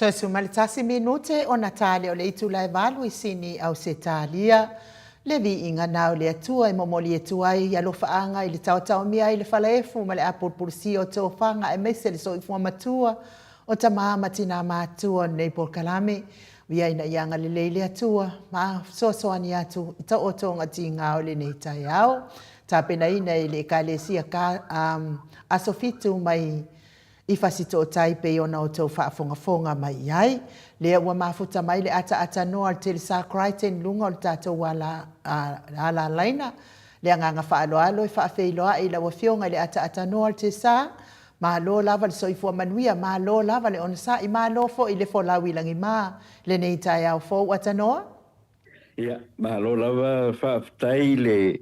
Tosu malitasi minute o Natale o le itu lai valu I sini au se talia. Le vi inga nao le atua I momoli e tuai I alofaanga I le tau mia I le falaefu ma le apurpursi o tō whanga e meise le soifua matua o ta maama tina mātua nei Polkalame. Via ina ianga le leile atua ma soani atu I ta o tonga ti ngao le nei tai au. Ta pena ina I le kalesia ka asofitu mai I fasito o tai pe ona o tau whaafongafonga mai ai. Lea ua mafuta mai le ata noa al tele sa Crichton lunga o le tātou ala laina. Lea nganga whaaloalo i whaafeiloa i la wafionga le ata noa al te sa. Malo lava le soifua manuia, malo lava le ona sa, i malo fo i le fo lawi langi maa. Le nei tai au fo ata noa? Ia, malo lava whaafutai le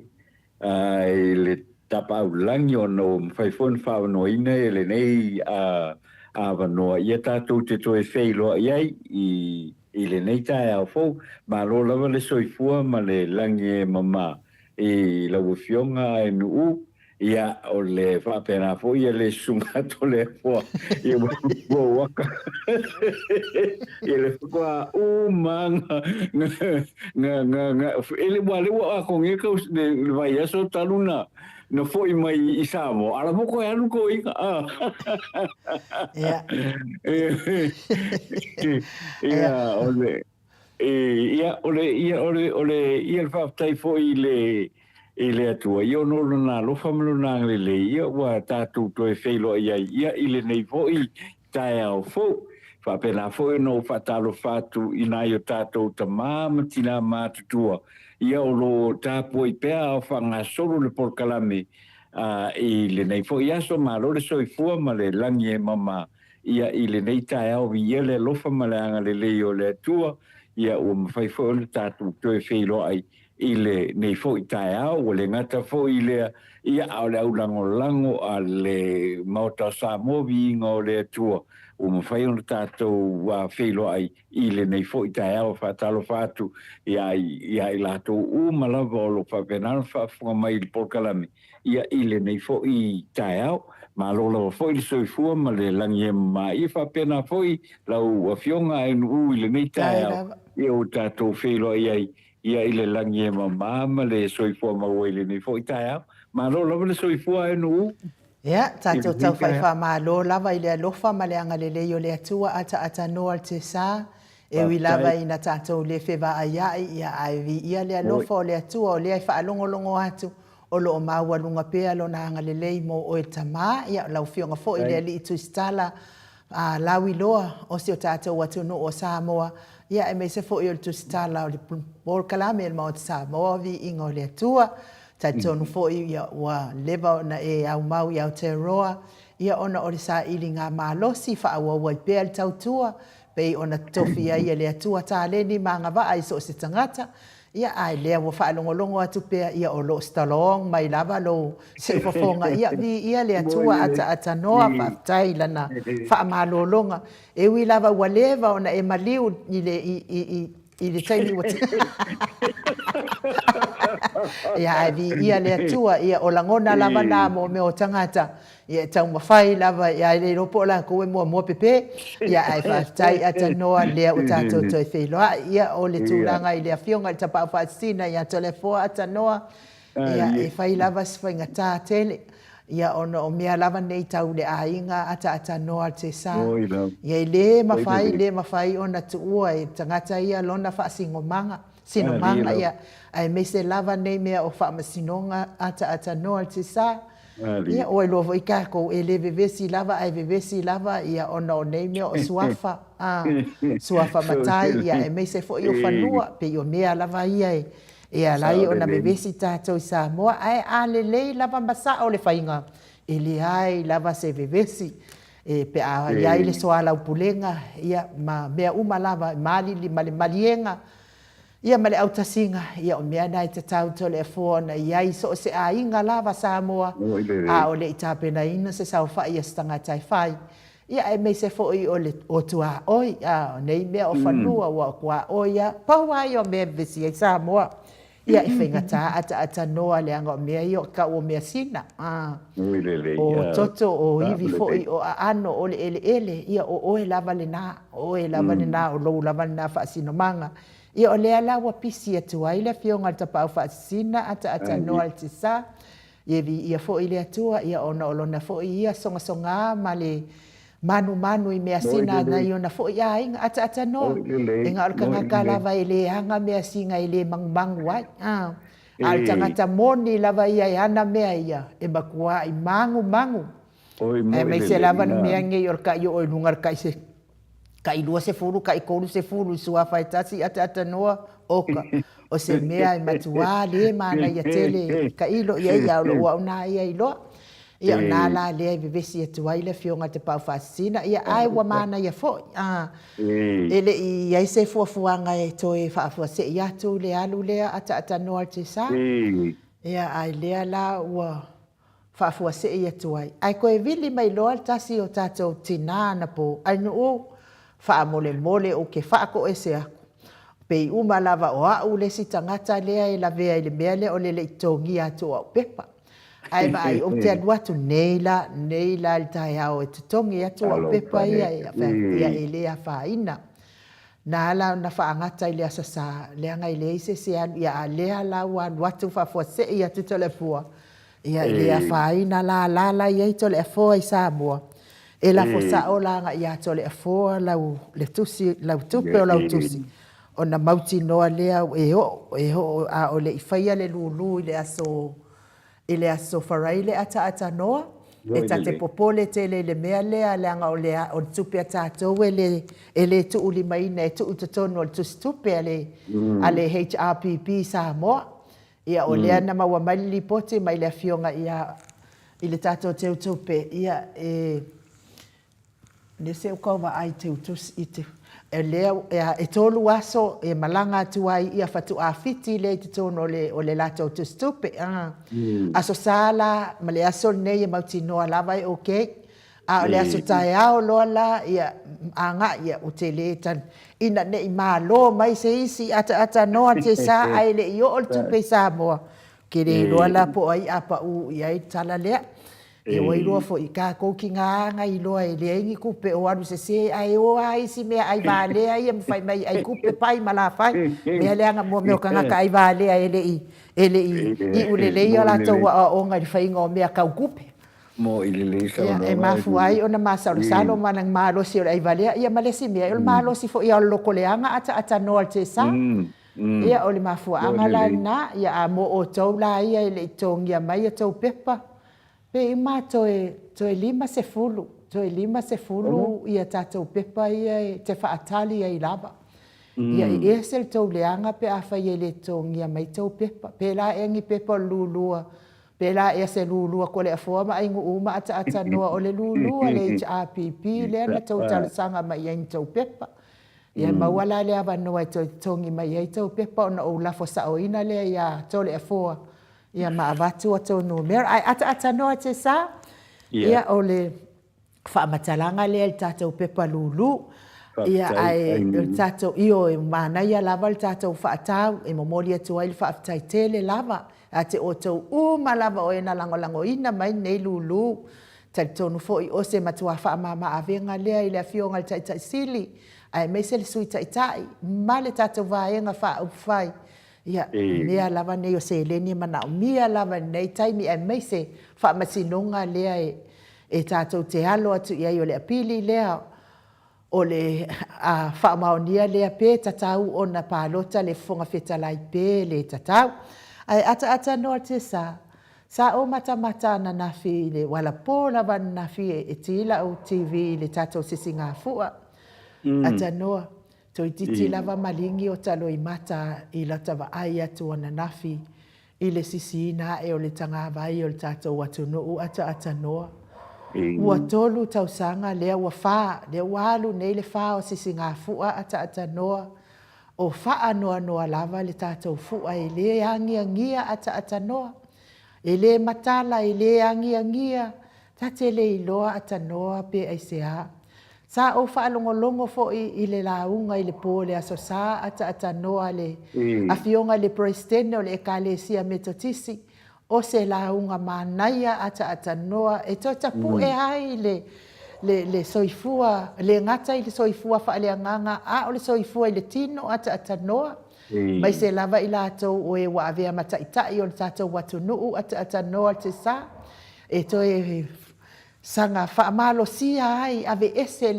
tapa ulangi o no whaifon whaanoina e le nei a wanoa. Ia tātou te toe wheilo iai i le nei tae au fau. Malo lava le soifua ma le langi e mama i la wafionga e nuu. Ia o le whapena fo ia le sungato le fo. Ia waka. Ia le whakua manga. Ele wale wa ako ngeka le vai aso taluna. No fo i mai i Samo. Ala moko e anu ko ika. Ia. Ia ole. Ia ole ia whaptai fo i le atua. Ia no na lofa malona le ia wa tātou toe wheilo ia i le nei fo i tae au fo. Whapena fo no whatalo whatu i nai o tātou ta māmatina mātutua. Ia o lo tāpua i pēa o whangasoro le porkalame i le nei fo. Ia so malo le soifua ma le langi e mama. Ia i le nei tae au i le lofa maleanga le leo le atua. Ia o mawhai fo le tātou toe wheilo ai. I le nei fo i tae au, o le ngata fo i lea, ia au le au lango a le mauta Samovi inga o le atua, o mawhai on tātou wa wheilo ai, i le nei fo i tae au, whatalo whatu, ia i lato malava o lo whapenana whafunga mai i porkalame, ia i le nei fo i tae au, ma lola fo i soifua ma le langi e ma i whapena fo i lau a fionga e nuu i le nei tae au, ia o tātou wheilo ai, ia i le langi e mamama le soifua mawele ni fo i tae au. Ma lo lava le soifua e nuu. Ia, tātou tau whaiwha ma lo lava i le alofa ma le anga le leo le atua ata noa te sa. E wi lava i na tātou le whewa a iai ia aiwi ia le alofa o le atua o le ai whaalongolongo atu. O lo o maua lunga pea lo na anga le lei mo o e tama. Ia lau fionga fo i le ali i tu stala. Lawi loa o si o tātou atu no o Samoa. Ia e me se fo i o tu stala o le bol kalame el maot Samoa vi ingo le atua. Tai tonu fo i ia ua leva na e au mau i au te roa. Ia ona o le sa ili ngā mālosi wha awa wai pēr tautua. Pei ona tofi ai le atua tā leni mā ngā waa i so se tangata. Ia ai lea wa whaalongolongo atu pēr ia o lo stalong mai lava lo se ufafonga. Ia vi ia le atua ata noa whaftai lana wha mālolonga. E wi lava ua leva ona e maliu i le taimi wa ia ai ia le atua ia o langona lava nā mo me o tangata. Ia tau mawhai lava ia le ropo la koe mua pepe. Ia ai whaftai ata noa lea o tātou toi wheloa. Ia o le tūranga i le awhionga i tapau whaasina ia tole fōa ata noa. Ia e whai lava swinga tā tele. Ia ono o mea lava nei tau le ainga ata noa te sa. Ia i le mawhai ona tu ua e tangata ia lona whaasingo manga. Sino manga ia ai me se lava nei mea o whaamasinonga ata noa te sa. Ia o e lovo i kako e le vevesi lava ai vevesi lava ia ona o nei mea o suafa. Suafa matai ia e me se fo i o whanua pe i o mea lava ia e. E alai o na vevesi tātou i Samoa, ai a le lei lava masa o le whainga. E le ai lava se vevesi. E pe a iai le soa lau pulenga, ia ma mea uma lava, mali li male malienga. Ia male autasinga, ia o mea nai te tau tole e fōna, iai so se a inga lava Samoa. A o le itapena ina se sau whai a stanga tai whai. Ia e mei se fōi o le o tua oi, a nei mea o whanua wa kua oia. Pau ai o mea vesi ai Samoa. Ia i whaingata ata noa le anga o mea i o ka o mea sina. O toto o iwi fōi o a ano o le ele. Ia o oe lava le nā. Oe lava le nā o lou lava le nā whaasino manga. Ia o lea lawa pisi atu ai le fionga le tapau whaasina ata noa le tisa. Ia vi ia fōi le atua. Ia ona o lona fōi ia songa ma le manu i mea sina na i ona fo ia inga ata no. Inga orka ngaka lava i le hanga mea singa i le mangmangu ai. Al tangata moni lava ia i ana mea ia. E makua i mangu. Oi mo mai se lava ni mea nge yor ka yo o lungar ka se ka ilua se furu ka ikolu se furu sua fai tasi ata noa oka o se mea i matua le mana ia tele ka ilo ia ia lo wa una ia ilo ia na la le vivesi atu ai le fionga te pau fasina ia ai wa mana ia fo ele ia se fuafuanga e toe fa se ia tu le alu le ata noa te sa ia ai le la wa fa se ia tu ai ko e vili mai lo tasi o tato tinana po ai no fa mole o ke fa ko ese ako pe uma lava o au le si tangata lea e la vea i le mea le o le le tongi atu au pepa ai vai o te anua tu neila le tai au e te tongi atu au pepa ia e lea faina na ala na faangata i le asasa leanga i le ise se anu ia a lea lau anu atu fa se ia tu tole fua ia i lea faina la ia i tole fua i Samoa e la fosa o langa ia tole fua lau le tusi lau tupe o lau tusi ona mauti noa lea e ho a o le ifaia le lulu i le aso farai le ata noa e tate popole te le mea lea leanga o lea o tupe a tātou e le tu uli maina e tu utatono o tu stupe a le HRPP Samoa ia o lea na maua mali pote mai le fionga ia i le tātou te utupe ia ne se ukauma ai te utus i te e lea e tolu aso e malanga atu ai ia fatu afiti le te tono o le lato tu stupe aso sala ma le aso nei e mauti noa lava e okay a le aso tae ao loa la ia anga ia o te le tan ina ne i malo mai se isi ata noa te sa ai le i o tupe Samoa ke le loa la po ai apa u ia i tala lea e o iloa fo i ka kouki nganga i loa e leingi kupe o anu se ai o ai si mea ai vale ai e mwhai mai ai kupe pai mala fai mea leanga mua meo kanga ka ai vale ai ele i ulele i ala tau a onga i whai ngā mea kau kupe mo i le sa e mafu ai ona masalo salo manang malo si o ai vale ia malesi mea il malo si fo i ala loko leanga ata noa te sa ia o le mafu angala na ia a mo o tau la ia ele i tongia mai a tau pepa pe ima toe lima se fulu ia tātou pepa ia te whaatali ia i lava. Ia i esel tau leanga pe awha ia le tongia mai tau pepa. Pe la engi pepa lulua. Pe la e se lulua ko le afua ma ingu uma ata noa o le lulua le HRPP le na tau talasanga mai ia tau pepa. Ia mawala le awa noa tau tongi mai ia tau pepa ona o lafo sa o ina le ia tau le afua. Ia maavatu ato no mer ai ata noa te sa ia o le whaamatalanga le el tātou pepa lulu ia ai el tātou io e mana ia lava el tātou whaatau e momoli atu ai le whaafitai tele lava a te o tau lava o ena lango ina mai nei lulu tai tonu fo i ose matua whaamama avenga lea i le afionga le tai sili ai meise le sui tai ma le tātou vaenga whaupwhai ia mea lava nei o se leni mana mia lava nei taimi ai mai se whaamasinonga lea e tātou te alo atu ia i o le apili lea o le whaamaonia lea pe tatau o na pālota le fonga whetalai pe le tatau ai ata noa te sa o mata na nafi le wala po lava nafi e tila o TV le tātou sisi ngā fua ata noa toi titi lava malingi o talo i mata i lata wa ai atu ana nafi i le sisi na e o le tanga vai o le tātou atu no ata noa. Ua tolu tausanga lea ua wha, lea walu nei le wha o sisi ngā fua ata noa o wha noa lava le tātou fua e le angia ata noa. E le matala e le angia tate le iloa ata noa pe ai sea. Sa o whaalongolongo fo i le launga i le pōle aso sa ata noa le afionga le presidente o le ekalesia metotisi o se launga manaia ata noa e to tapu e ai le soifua le ngata i le soifua whaaleanganga a o le soifua i le tino ata noa mai se lava i lato o e wa avea mataitai o le tato watu nuu ata noa te sa e to e sanga whaamalo sia ai ave ese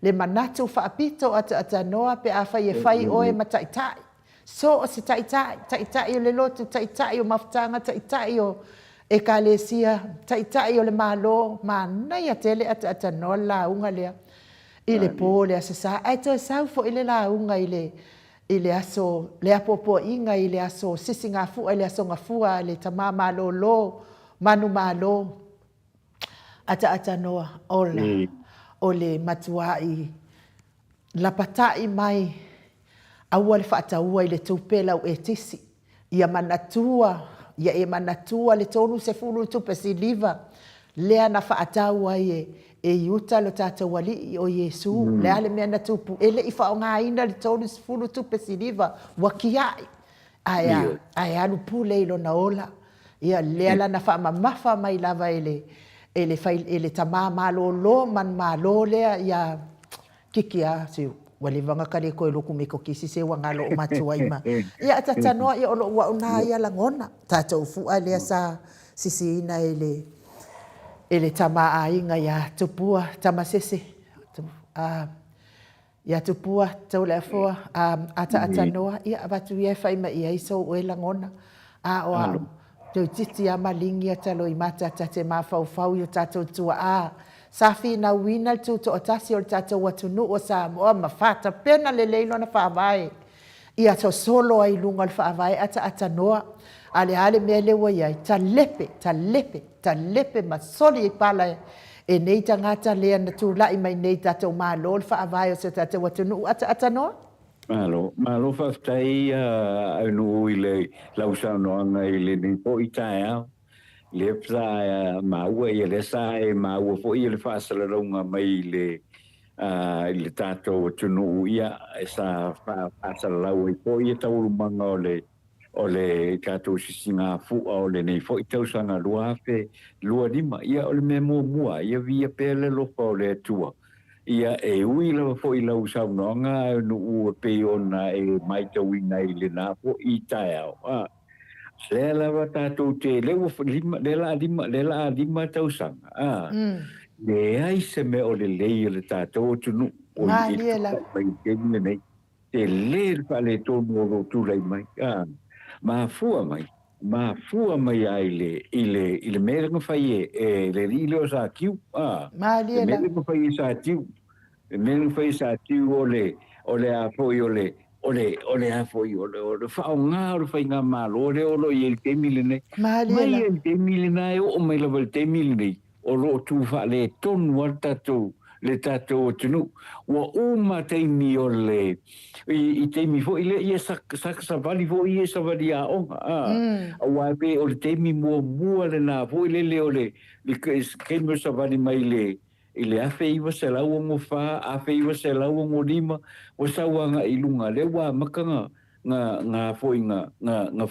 le manatu whaapito ata noa pe a whai e whai o e mataitai. So o se taitai o le lotu taitai o mafutanga taitai o e ka le sia tai o le malo manai a tele ata no la unga lea i le po le sa ai to sa fo ile la unga ile aso le apopo inga ile aso sisinga fu ile aso nga fu le tama malo lo manu malo ata noa ola o le matuai la patai mai aua le whaataua i le tupela o e tisi ia manatua le tonu se fulu tupe si liva lea na whaatau ai e iuta lo tātou wali o Yesu lea le mea na tupu ele i whaonga ina le tonu se fulu tupe si liva wakiai ai anu pule ilo na ola ia lea la na whaamamafa mai lava ele tamā malo lo man malo lea ia kikia siu wale vanga kare ko loku me ko kisi se wanga lo matua ima ia tata no ia lo wa una ia la ngona tata ufu ale sa sisi ina ele tama ainga ya tupua tama sese ya tupua tau le fo ata no ia abatu ia fai ma ia iso o la ngona o te titi ama lingi ata lo imata tate ma fau yo tata tua safi na wina tu to atasi o tata watunu o sa o mafata pena le leilo na faavai ia to solo ai lunga al faavai ata noa ale mele wa ia talepe masoli pala e nei tangata le na tu lai mai nei tata ma lo faavai o se tata watunu ata noa malo faftai no ile lausa no ile ni po itaia le psa maua ia le sai maua fo ia le fasala longa mai le tato tunu ia esa fasala lau po ia tau manga ole tato sisinga fu ole nei fo tau sanga luafe lua lima ia ole me mua ia via pele lo le tua ia e uila fo i lau sau nonga no u pe ona e mai tau ina ile na fo itaia le lava tātou te lewa le lima tausanga. Le ai se me o le lei le tātou tunu o i mai tēmine nei. Te le le tonu o rotu lei mai. Ma fua mai ai le mele nga fai le rile o sa kiu. Le mele nga fai sa tiu. Le mele nga fai sa tiu o le a foi o le a foi o le whaonga o le whainga malo o le i el te mili nei. Mai el te mili nei o mai lava el te mili nei. O lo tu wha le tonu al tatou le tatou o tunu. Wa uma teimi o le i teimi fo i le ia sakasavali fo i e savali a onga. A wape o le teimi mua le na fo i le o le keimo savali mai le afe iwa se lau o ngofa, afe iwa se lau o ngolima, o sawanga ilunga le wa makanga nga foi nga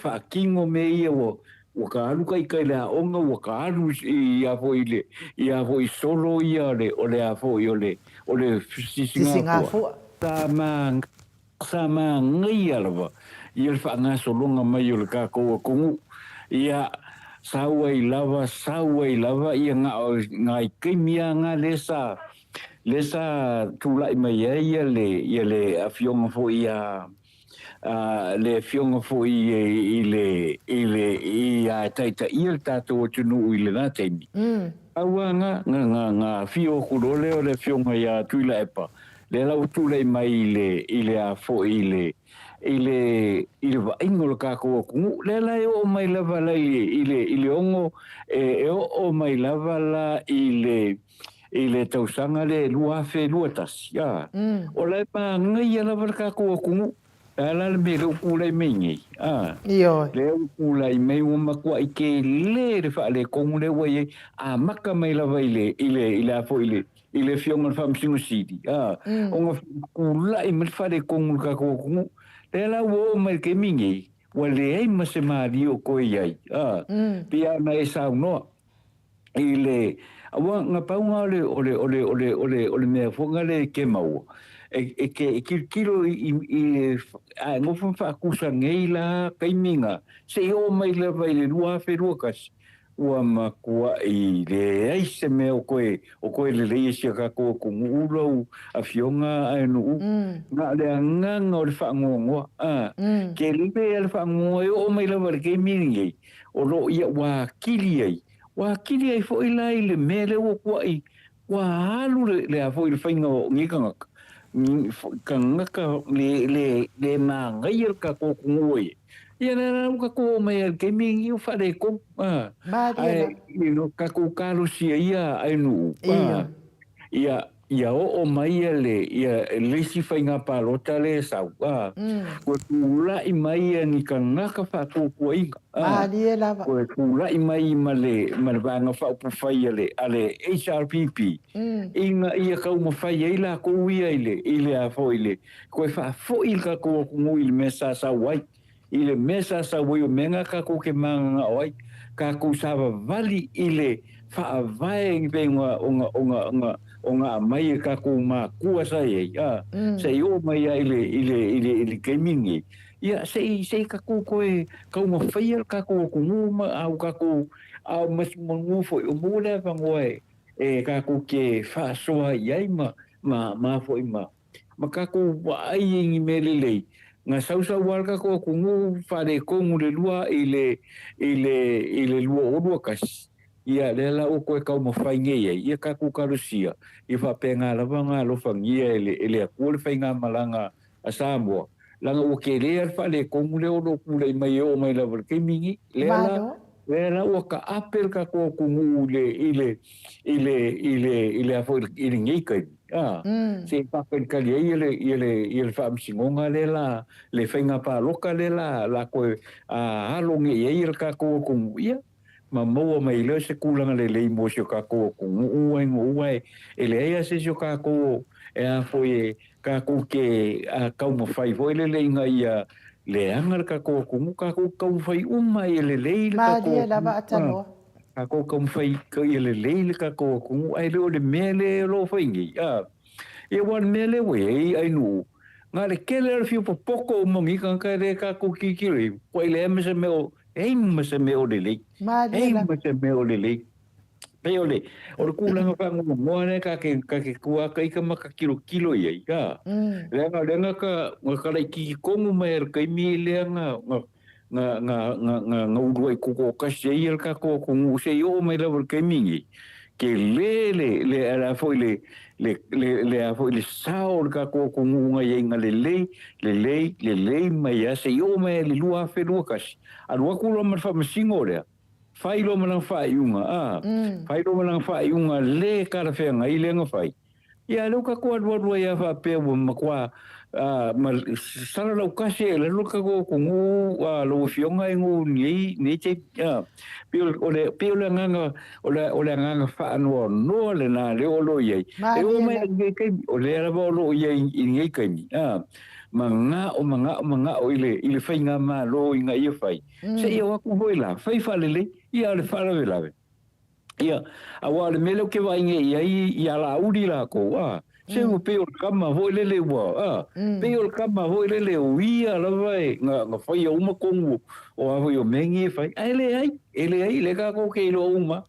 whaakingo me ia o ka alu kai le a onga o ka alu ia foi solo ia o le a foi o le sisinga fua. Sa ma ngai alava, ia le whaanga solonga mai o le kako kungu, ia saua i lava ia ngai kimia nga lesa tulai mai ia le afionga fo ia le afionga fo ia taita ia tato tunu i le na teimi aua nga fio kulole o le afionga ia tuila epa le lau tulai mai ile a fo ile ingol ka ko ku le la o mai lava la ile ongo o mai lava la ile tausanga le luafe luatas ya o le pa ngai lava ka ko ku ala le me ku le mengi io le ku le me o makua i ke le fa le ko le we a maka mai lava ile a fo ile fionga famsingo city o ku la i me fa le ko ka ko ku Ela wo mai ke mingi wale ai mase mari o ko ai pia na esa no ile awa nga paunga ole me fonga le ke mau ke kilo i ngo fa kusa ngeila kaiminga se o mai le vai le lua ferukas ua makua I le aise me o koe le leia sia kako ko ngulau a fionga ai no nga le nganga o le whaangongoa ke lipe le whaangongoa o mai la wale ke miringi o lo ia wa kili ai fo ila I le mele o kuai wa halu le a fo I le whainga o ngikanga kangaka le ngai el kako ngoi ia na kako mai el ke mingi o whare ko ai kako karo sia ia ai no ia o mai ia lesi whainga palota le sau ko tula I mai ni kangaka whako kuinga ko tula I mai male vanga whaupu whai ale HRPP inga ia kau ma whai eila ko ia ile a foile ko fa foil ka ko ngui mesa sa wai ile mesa sa wai o menga ka ko ke manga wai ka ko sava vali ile fa vai venga onga mai ka ko ma kua sai sei o mai ile kemingi ia sei ka ko ka ma fail ka ko nguma au ka ko au mas mo foi o mo le vangoe ka ko ke fa soa ia ma foi ma ka ko ai ngi melele nga sausa wal ka ko ngu fa de ko le lua ile lua o lua kas ia lela o ko ka mo fainge ia ka ku karusia I fa penga la vanga lo fangia ele a ko le fainga malanga a Samoa langa o ke le fa le ko le o lo ku le mai o mai la ke mingi lela o ka apel ka ko ngu ile a fo ile ngika se pa pen ka ile fa msingonga lela le fainga pa loka lela la ko a halonge ia ka ko ia ma mo mai le se kulanga le mo se ka ko uai ele ia se ka ko a foi ka ko ke a ka mo fai foi le inga ia le anga ka ko ka fai mai le ka ko ka ko fai ka le ka ko ai le mele lo fai ngi e wan mele we ai nu ngale kele fiu poco mo ngi kan ka le ka ko ki ko le me se me se me o le se me o le peole o kulanga pa mo ne ka ke kua kai ka maka kilo ia ka lenga ka le ki ko mo mer kai mi lenga nga uruai ko ka sei ka ko se o mai la kai mingi ke le ala foi le a foi le sao ka ko nga yenga le mai ya se o mai le lua fe lukas a lua ku lo ma fa msingore fai lo ma fa iunga fai lo ma fa iunga le ka fe nga ile nga fai ya lo ka ko do ya fa pe ma kwa ma sala lo ka se le lo ka ko ngu lo fionga ngu ni che pio le nganga o le nganga fa no le na le o lo ye e o mai ke o le ra lo ye ni ke ni manga o ile fai nga ma lo inga ia fai se ia ku hoila fai fa le ia le fa le la ia awa le melo ke vai nge ia la uri la ko se o peo kama voi le wa peo kama voi le ia la vai nga fai uma kongu o avo mengi fai ele ai le ka ko ke lo uma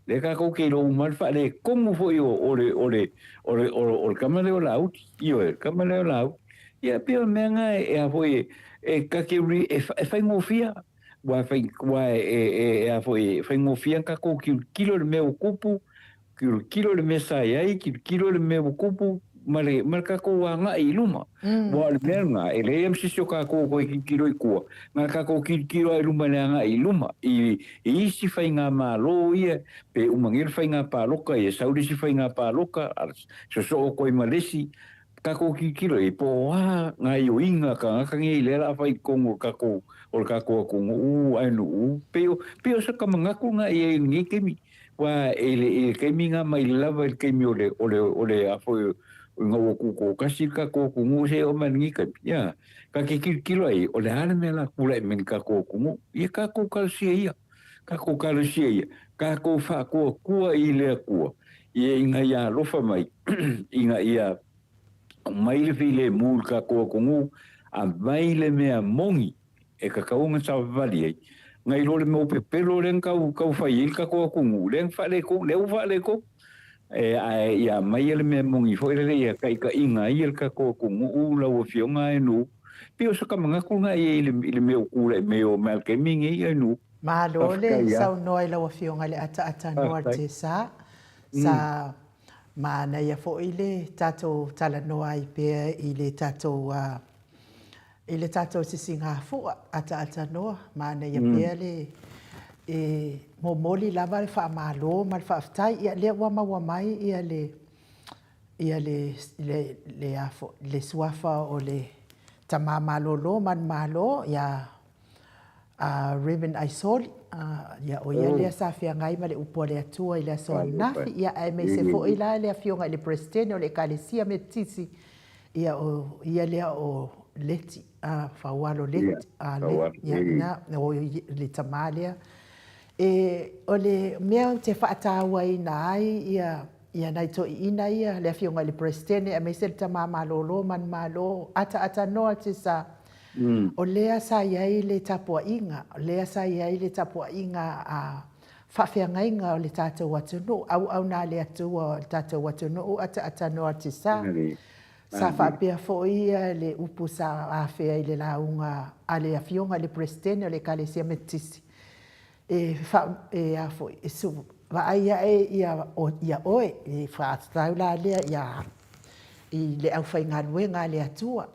le ka ko ke lo uma fa le como foi o kama le la ut io kama le la ia peo menga e foi ka ke fai ngofia wa fai fai ngofia ka ko kilo le meu kupu kilo le mesa ai kilo le meu kupu male marka ko nga iluma wa le menga ele em si ka ko kilo ko nga ka ko kilo iluma nga iluma i si fai nga malo ia pe umangir fai nga paloka e saudi si fai nga paloka so ko malesi ka ko kilo e po nga yo inga ka ngi le la fai kongo ka ko ai no peo sa ka mangaku nga e ngi kemi wa ele kemi nga mai lava el kemi ole a foi nga ko kasi ka ko ngu se o man ngi ka ya ka kilo ai ole ana me la kula men ka ko ngu ia ka ko kalsia ka ko fa ko ile ko ia inga ya lofa mai inga ia mai le file mulka ko ngu a mai le mea mongi e ka kaunga sa vali ngai lo le mo pe lo le kau fai ka ko ku ngu le fa le ko ia mai ele me mongi fo ele ia kai ka inga ia ka ko ku ngu la o fionga e nu pio so ka manga ku nga ile me ku le me o mal ke mingi e nu Malo le sau noi la wafionga le ata noa te sa mana ia fo ile tato tala noa i pea ile tato sisinga fu ata noa mana ia pea le momoli lava le fa malo mal fa ftai ia le wa mai ia le afo le suafa o le tamama lo man malo ia Raven Aisoli ia o ia lea sa fia ngai ma le upo le atua i le asoa nafi ia ai me se fo i la le afionga i le presidente o le kalesia me tisi ia lea o leti faualo leti ia o le tamalea o le mea te whaatawa i na ai ia nai to ina ia le afionga i le presidente a me se le tamama lolo man malo ata noa te sa o lea sa iai le tapua inga, lea sa iai le tapua inga a whawhiangainga o le tātou atunu, au nā le atua o le tātou atunu, ata noa te sa whapea fo ia le upu sa a whea i le launga a le awhionga le presidente o le kalesia metisi. A fo e su, wa aia ia oe, e whaatau la lea i le au whaingaluenga le atua,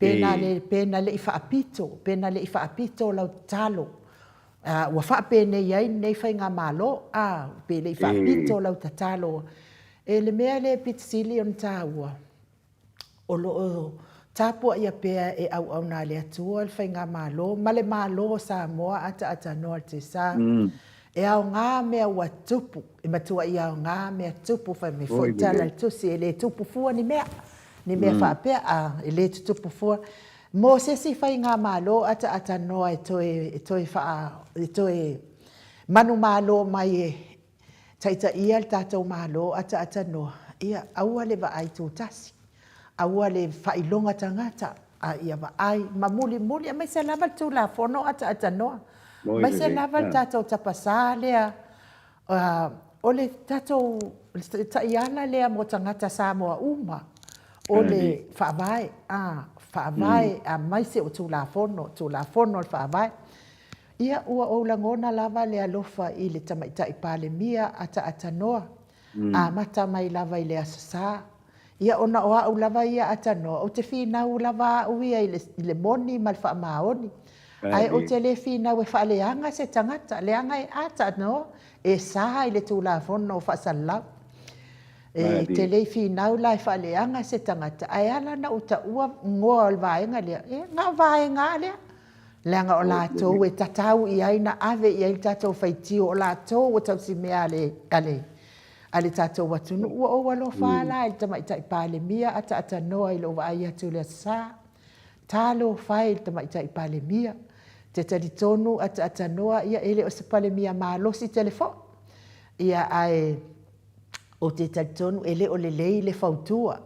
pena le ifa apito lau talo wa fa pena ia nei fa nga malo pe le ifa apito lau talo le mea le pitsili on tawa o lo tapo ia pe au na le atua fa nga malo male malo sa mo ata no te sa au ngā mea ua tupu matua ia ngā mea tupu fa me fo tala tu se le tupu fu ni mea whapea le tupu fua. Mo se si whai ngā malo ata noa e toi manu malo mai taita ia le tātou malo ata noa. Ia aua le wa ai tūtasi. Aua le whailonga tangata. Ia wa ai mamuli muli. Mai se lava tu la fono ata noa. Mai se lava tātou tapasa lea. O le tātou taiana lea mo tangata Samoa uma. O le whaavai, a mai se o tūlafono le whaavai. Ia ua o langona lava le alofa i le tamaita i pale mia ata noa. A mata mai lava i le asasa. Ia ona o au lava ia ata noa. O te whinau lava au ia i le moni mal wha maoni. Ai o te le whinau e wha leanga se tangata. Leanga e ata noa. E saha i le tūlafono o wha salau. Te lei whinau lai whaleanga se tangata. Ai ala na uta ua ngoa o vaenga lea. Ngā vaenga lea. Leanga o lātou e tatau i aina ave i aina tātou whaitio o lātou o tau si mea ale tātou watunu. Ua o walo whala i tamaita i pāle mia ata noa i lo wa ai atu lea sā. Tālo whai i tamaita i pāle mia. Te tari tonu ata noa ia ele o se pāle mia mālosi telefo. Ia ai o te taritonu, ele o le lei le fautua.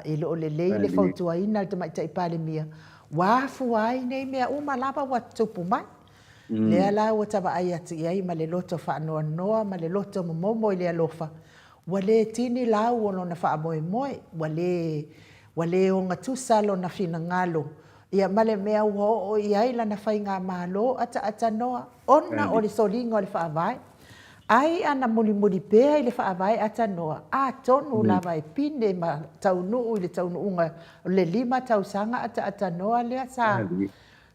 Ele o le lei le fautua ina te maita i pale mia. Wafu ai nei mea uma lava wa tupu mai. Lea la o tawa ai ati iai ma le loto whaanoa noa, ma le loto momo i le alofa. Wa le tini lau o lona wha moe moe. Wa le o ngatusa lona fina ngalo. Ia ma le mea ua o iai lana whai ngā malo ata noa. Ona o le solinga o le whaavai. Ai ana muli pea i le whaavai ata noa. Tonu lava e pine ma taunu i le taunu unga le 5 tausanga ata noa lea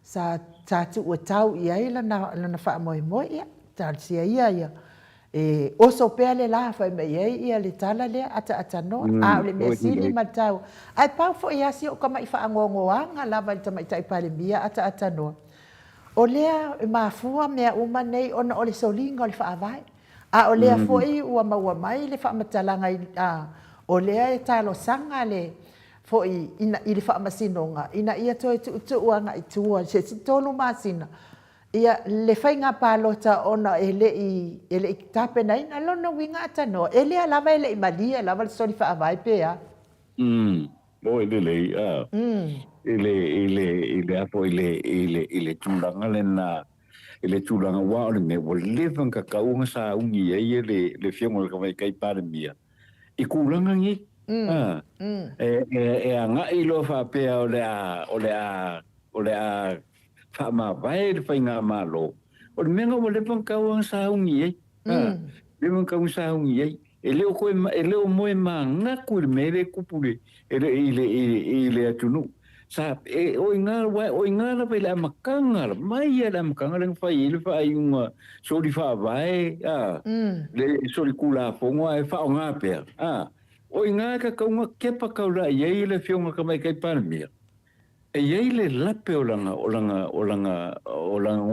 sa tatu ua tau i ai lana wha moe moe ia. Tāsia ia. Oso pea le la whai me iai ia le tala lea ata noa. O le mea sili ma tau. Ai pau fo i asi o kama i whaangongoanga lava i tamaita i pale mia ata noa. O lea mafua mea uma nei ona o le solinga o le whaavai. O lea foi ua maua mai le whaamatalanga o lea e talo sanga le foi i le whaamasinonga. Ina ia toi tuuanga i tua, se tonu masina. Ia le whainga pālota ona ele i tape na ina lona winga ata no. Ele a lava ele i malia, lava le sori whaavai pea. Mo ele lei, ele apo ele tūranga le na le tulanga wa o le me o le vanga ka unga sa ungi e le fiongo le kamai kai pare mia I kulanga ngi anga I lo fa pe o le a fa ma vai le fainga malo o le menga o le vanga ka unga sa ungi e le vanga ka unga sa ungi e e leo moe ma ngaku le mere kupule le atunu sa o inga la pele makanga mai ya makanga le fai le fai un soli fa vai le soli kula fongo e fa nga pe o inga ka unga kepa ka la ye le fionga ka mai kai palmia e ye le lape olanga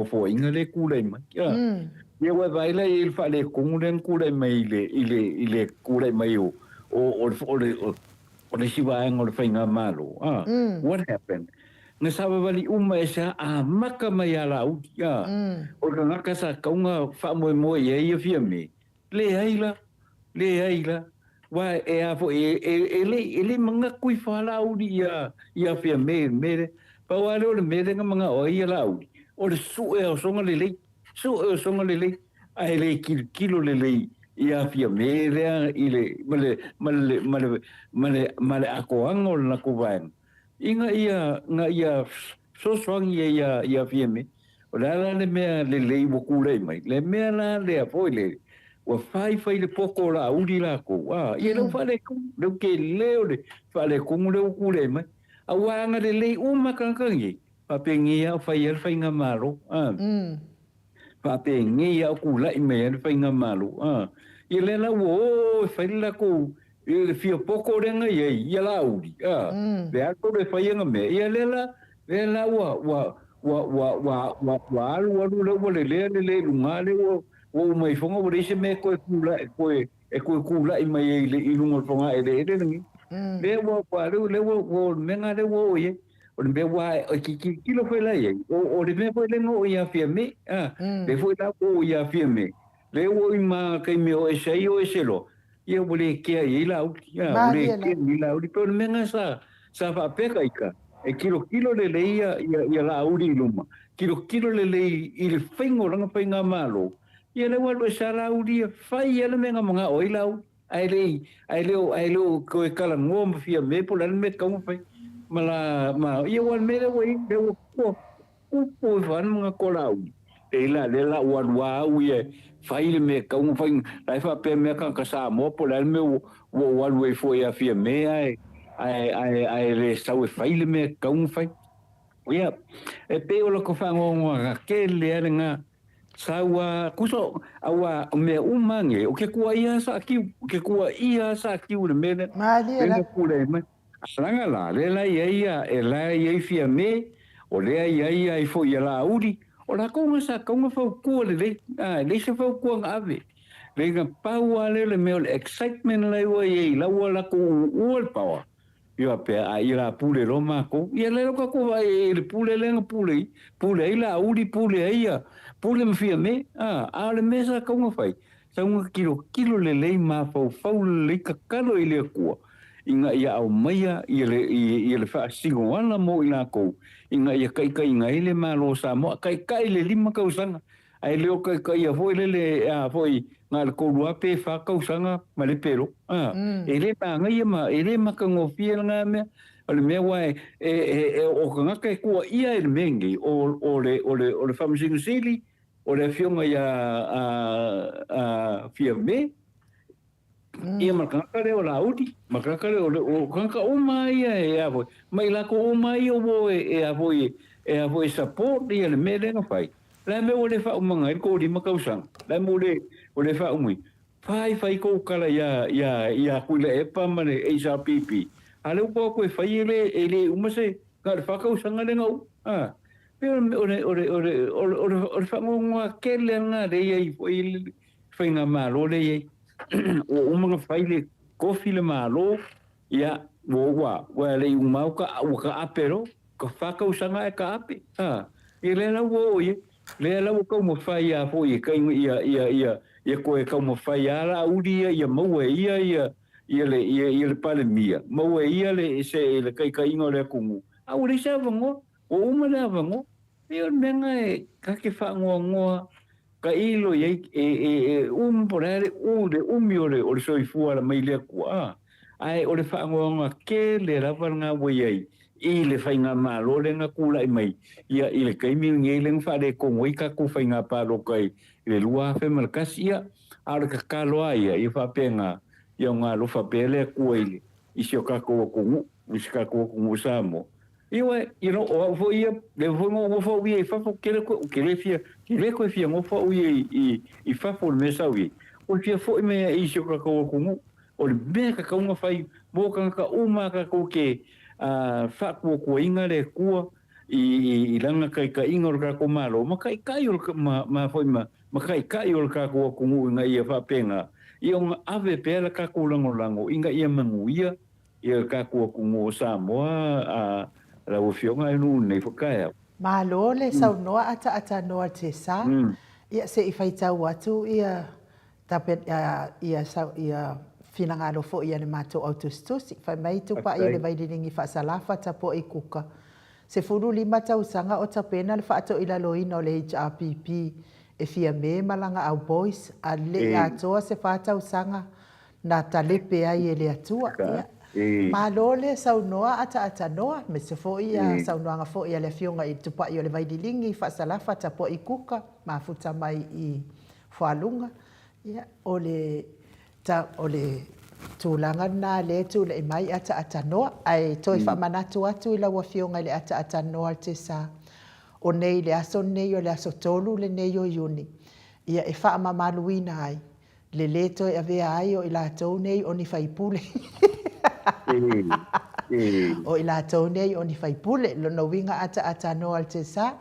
ofo inga le kula mai ye wa vai la il fa le kungen kula mai ile kula mai o le siwa ngol fainga malo what happened na sabe vali uma esa maka mai ala u o ka ngaka sa kaunga fa mo ye fia me le aila wa e a fo ele manga kui fa la u ia fia me pa wa le me nga manga o ia la u o le su e o songa le ai le kilo le ia fia mele ile male akoango na kuvaen inga ia so strong ia fia me la le me le bokule mai le me la le apoile o fai le poko la udi la ko ia lo fale ku lo ke le fale ku le bokule mai awanga le uma kankangi papengia fai nga malo papengia ku la me fai nga malo I le la wo fai la ko I fio poko renga ia la udi le ato le fai nga me ia le la wa alu le lunga le wo mai fonga wo se me ko kula I mai I lunga fonga le ngi le wo pa le wo menga le wo ye o le wa ki lo fai la ye o le me foi le no ia fia me le foi la ko ia fia me le wo ima kai me o sei o selo ia bole ke ai la u ia bole ke ni la u pero menga sa fa peka ika e kilo le ia la u di luma kilo le I le fingo ranga finga malo ia le wa sa la u di fai ia le menga manga o la u ai le ko e kala ngom fia me po la me ka fai ma ia wa me le wo ko van manga ko la u le la wa ia fai le me ka fai lai fa pe me ka sa mo po la me wo we foi a fia me ai le sa we fai le me ka fai ia e pe o lo ko fa ngo ke le nga sa wa kuso awa me umange o ke kua ia sa ki le me le ku le me sanga la le la ia e la ia fia me o le ia I foi la uri o la konga sa konga fa ku le se fa ku ave le nga pau le me excitement le wa ye la wa la ku ul power yo pe ai la pule lo ma ko ye le ko va le pule le pule la uri pule ia pule me fia me le mesa konga fai sa un kilo le ma fa le ka kalo le ku inga ia au maia ia le fa singo ana mo ina ko inga ia kai inga ile malo sa mo kai le lima ka usanga ai le kai ia foi le foi ngal ko lua pe fa ka usanga ma le pero ele pa nga ia ma ele ma ka ngofia nga me ole me wa o ka kai ko ia el mengi o le famsingo sili o le fionga ia fia me ia makaka le o la uti makaka le o kanka o mai e avo mai la ko o mai o bo e avo support ia le mele na fai la me o le fa manga ko di makausang la mo le fa umi fai ko kala ia ku le e pa mane e sa pipi ale o ko fai ele uma se ka fa kausanga le ngau pero o fa ngwa ke le nga de ia foi nga malo le o uma faile kofi le malo ia wa le uma ka apero ka faka usanga e ka ape ile la wo ye le la wo ko mo fai a fo ye kai ia ko e ka mo fai ala uri ia mo ia le pale mia mo ia le se le kai ngole ku a uri sa vango o uma le vango Ia menga ka ke whaangoa ka ilo ye porere le umiore o le soifua la mai le kua. Ai o le whaangoa ke le rawa ngā wai i le whainga malo le ngā kula i mai. Ia i le kaimi ngai le ngwhare kongo i ka ku whainga paro kai le lua whemalakasi ia. A le ka kaloa ia i whapenga ia ngā lo whapele kua ile. I sio kako kongo, i sio kako kongo samo. Iwe, o fo ia, le fo ngo fo ia i fafo kele ko kele fia, kele ko fia ngo fo ia i fafo le mesa wi. O fia fo me i sio ka ko ku o le me ka ka nga fai mo ka uma ka ko ke fa ko inga le ku i langa kai ka inga ka ko malo, ma kai kai o ma fo ma kai kai o ka ko nga ia fa penga. Ia nga ave pela ka ko lango inga ia manguia ia ka ko Samoa la ufionga inu nei whakaea. Malo le saunoa ata noa te sa. Ia se i whaitau atu ia tapet ia finangalo fo ia le mato autostusi. Whai mai tupa ia le vaidiningi whaasalafa tapo i kuka. Se furu lima tausanga o tapena le whaato ila loina o le HRPP e fia me malanga au boys a le atoa se whaatausanga na talepe ai e le atua. Malo le saunoa ata noa me se fo ia saunoa fo ia le fionga i tupa i o le vaidilingi whaasalafa tapo i kuka mafuta mai i whalunga ia o le tūlanga nā le tū le mai ata noa ai toi whamanatu atu i laua fionga le ata noa te sa o nei le aso nei o le aso tolu le nei o iuni ia e whaamamaluina ai le toi avea ai o i lātou nei o ni whaipule o i lātou nei o ni whaipule lono winga ata noa te sa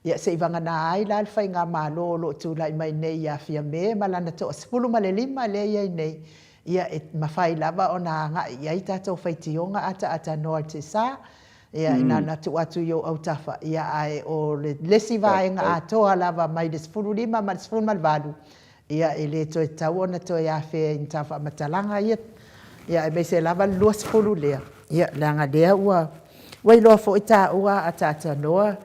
ia se ivanga nā ai la alfa i ngā mālo lo tūlai mai nei ia fia me malana to spulu ma le lima le ia nei ia e mawhai lava o nā ngā ia i tātou whaitionga ata noa te sa ia ina natu atu yo au tafa ia ai o le lesi vaenga atoa lava mai le spulu lima ma le spulu malvalu ia e le toi tau ona toi a whea in tafa matalanga ia e meise lava lua spulu lea ia langa lea ua wailoa fo i tā ua ata noa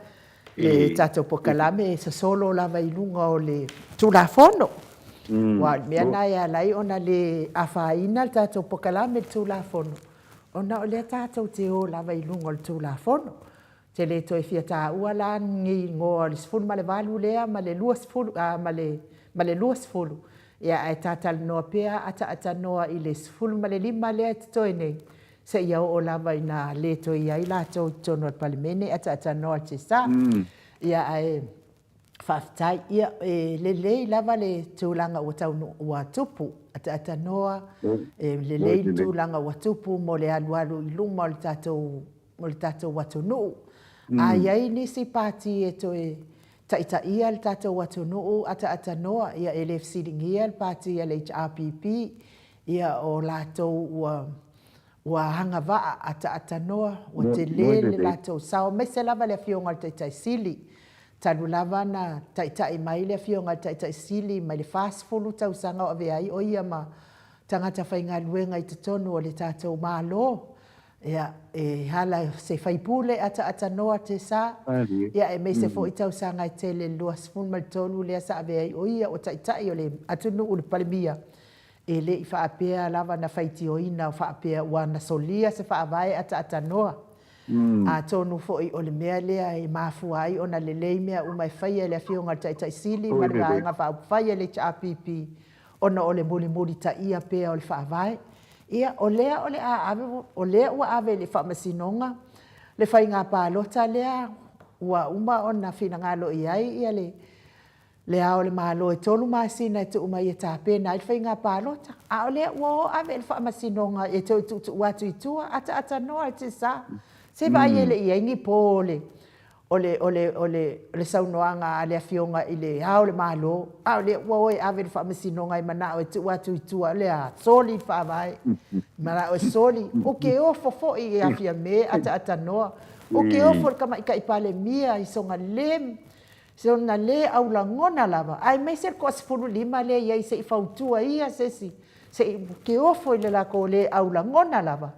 le tātou pokalame sa solo lava i lunga o le tūlafono. Wa mea nai a lai ona le awhaina le tātou pokalame le tūlafono. Ona o le tātou te o lava i lunga o le tūlafono. Te le toi fia tā ua la ngi ngoa le sfulu ma le valu lea ma le lua sfulu, ma le lua sfulu. Ia ai tātal noa pea ata noa i le sfulu ma le lima lea te toi nei. Se ia o lava ina le to ia i lātou tono al palimene ata noa te sa. Ia ai whaftai ia le lava le tūlanga ua taunu ua tupu ata noa. Le tūlanga ua tupu mo le alualu i luma mo le tātou watunu. A iai nisi pāti e to e taita ia le tātou watunu ata noa. Ia e le fsiringia le pāti ia le HRPP. Ia o lātou ua hanga waa ata noa, ua te le lātou sao. Me se lava le fionga le taitai sili. Tanu lava na taitai mai le fionga le taitai sili, mai le whaasfulu tau sanga o vea i o ia ma tangata whainga luenga i te tonu o le tātou mālo. Ia e hala se whaipule ata noa te sa. Ia e me se fo i tau sanga i te le lua sfun mal tonu lea sa vea i o ia o taitai o le atunu o le palimia. E le i whaapea lava na whaitioina o whaapea ua na solia se whaavae ata noa. A tonu fo i o le mea lea e mafua ai o na le lei mea umai whaia le fionga taitai sili ma le vaenga whaia le HRPP o na o le muli ta ia pea o le whaavae. Ia o lea o lea ua ave le whaamasinonga le whainga pālota lea ua uma o na whina i ai ia le ao le malo e tolu masina e tu umai e tāpena i whainga pālota. A o lea ua o ave le whaamasinonga e tu watu i tua ata noa e te sa. Se vai ele i ingi pole o le saunoanga a le afionga i le ao le malo. A o le ua o e ave le whaamasinonga i mana o e tu watu i tua le a soli whaavai. Mana o e soli. O ke ofo fo i afia me ata noa. O ke ofo kama i ka ipale mia i songa lem. Se ona le au la ngona lava. Ai mai ser ko asfulu lima le ia i se i fautua ia sesi. Se ke ofo i le la ko le au la ngona lava.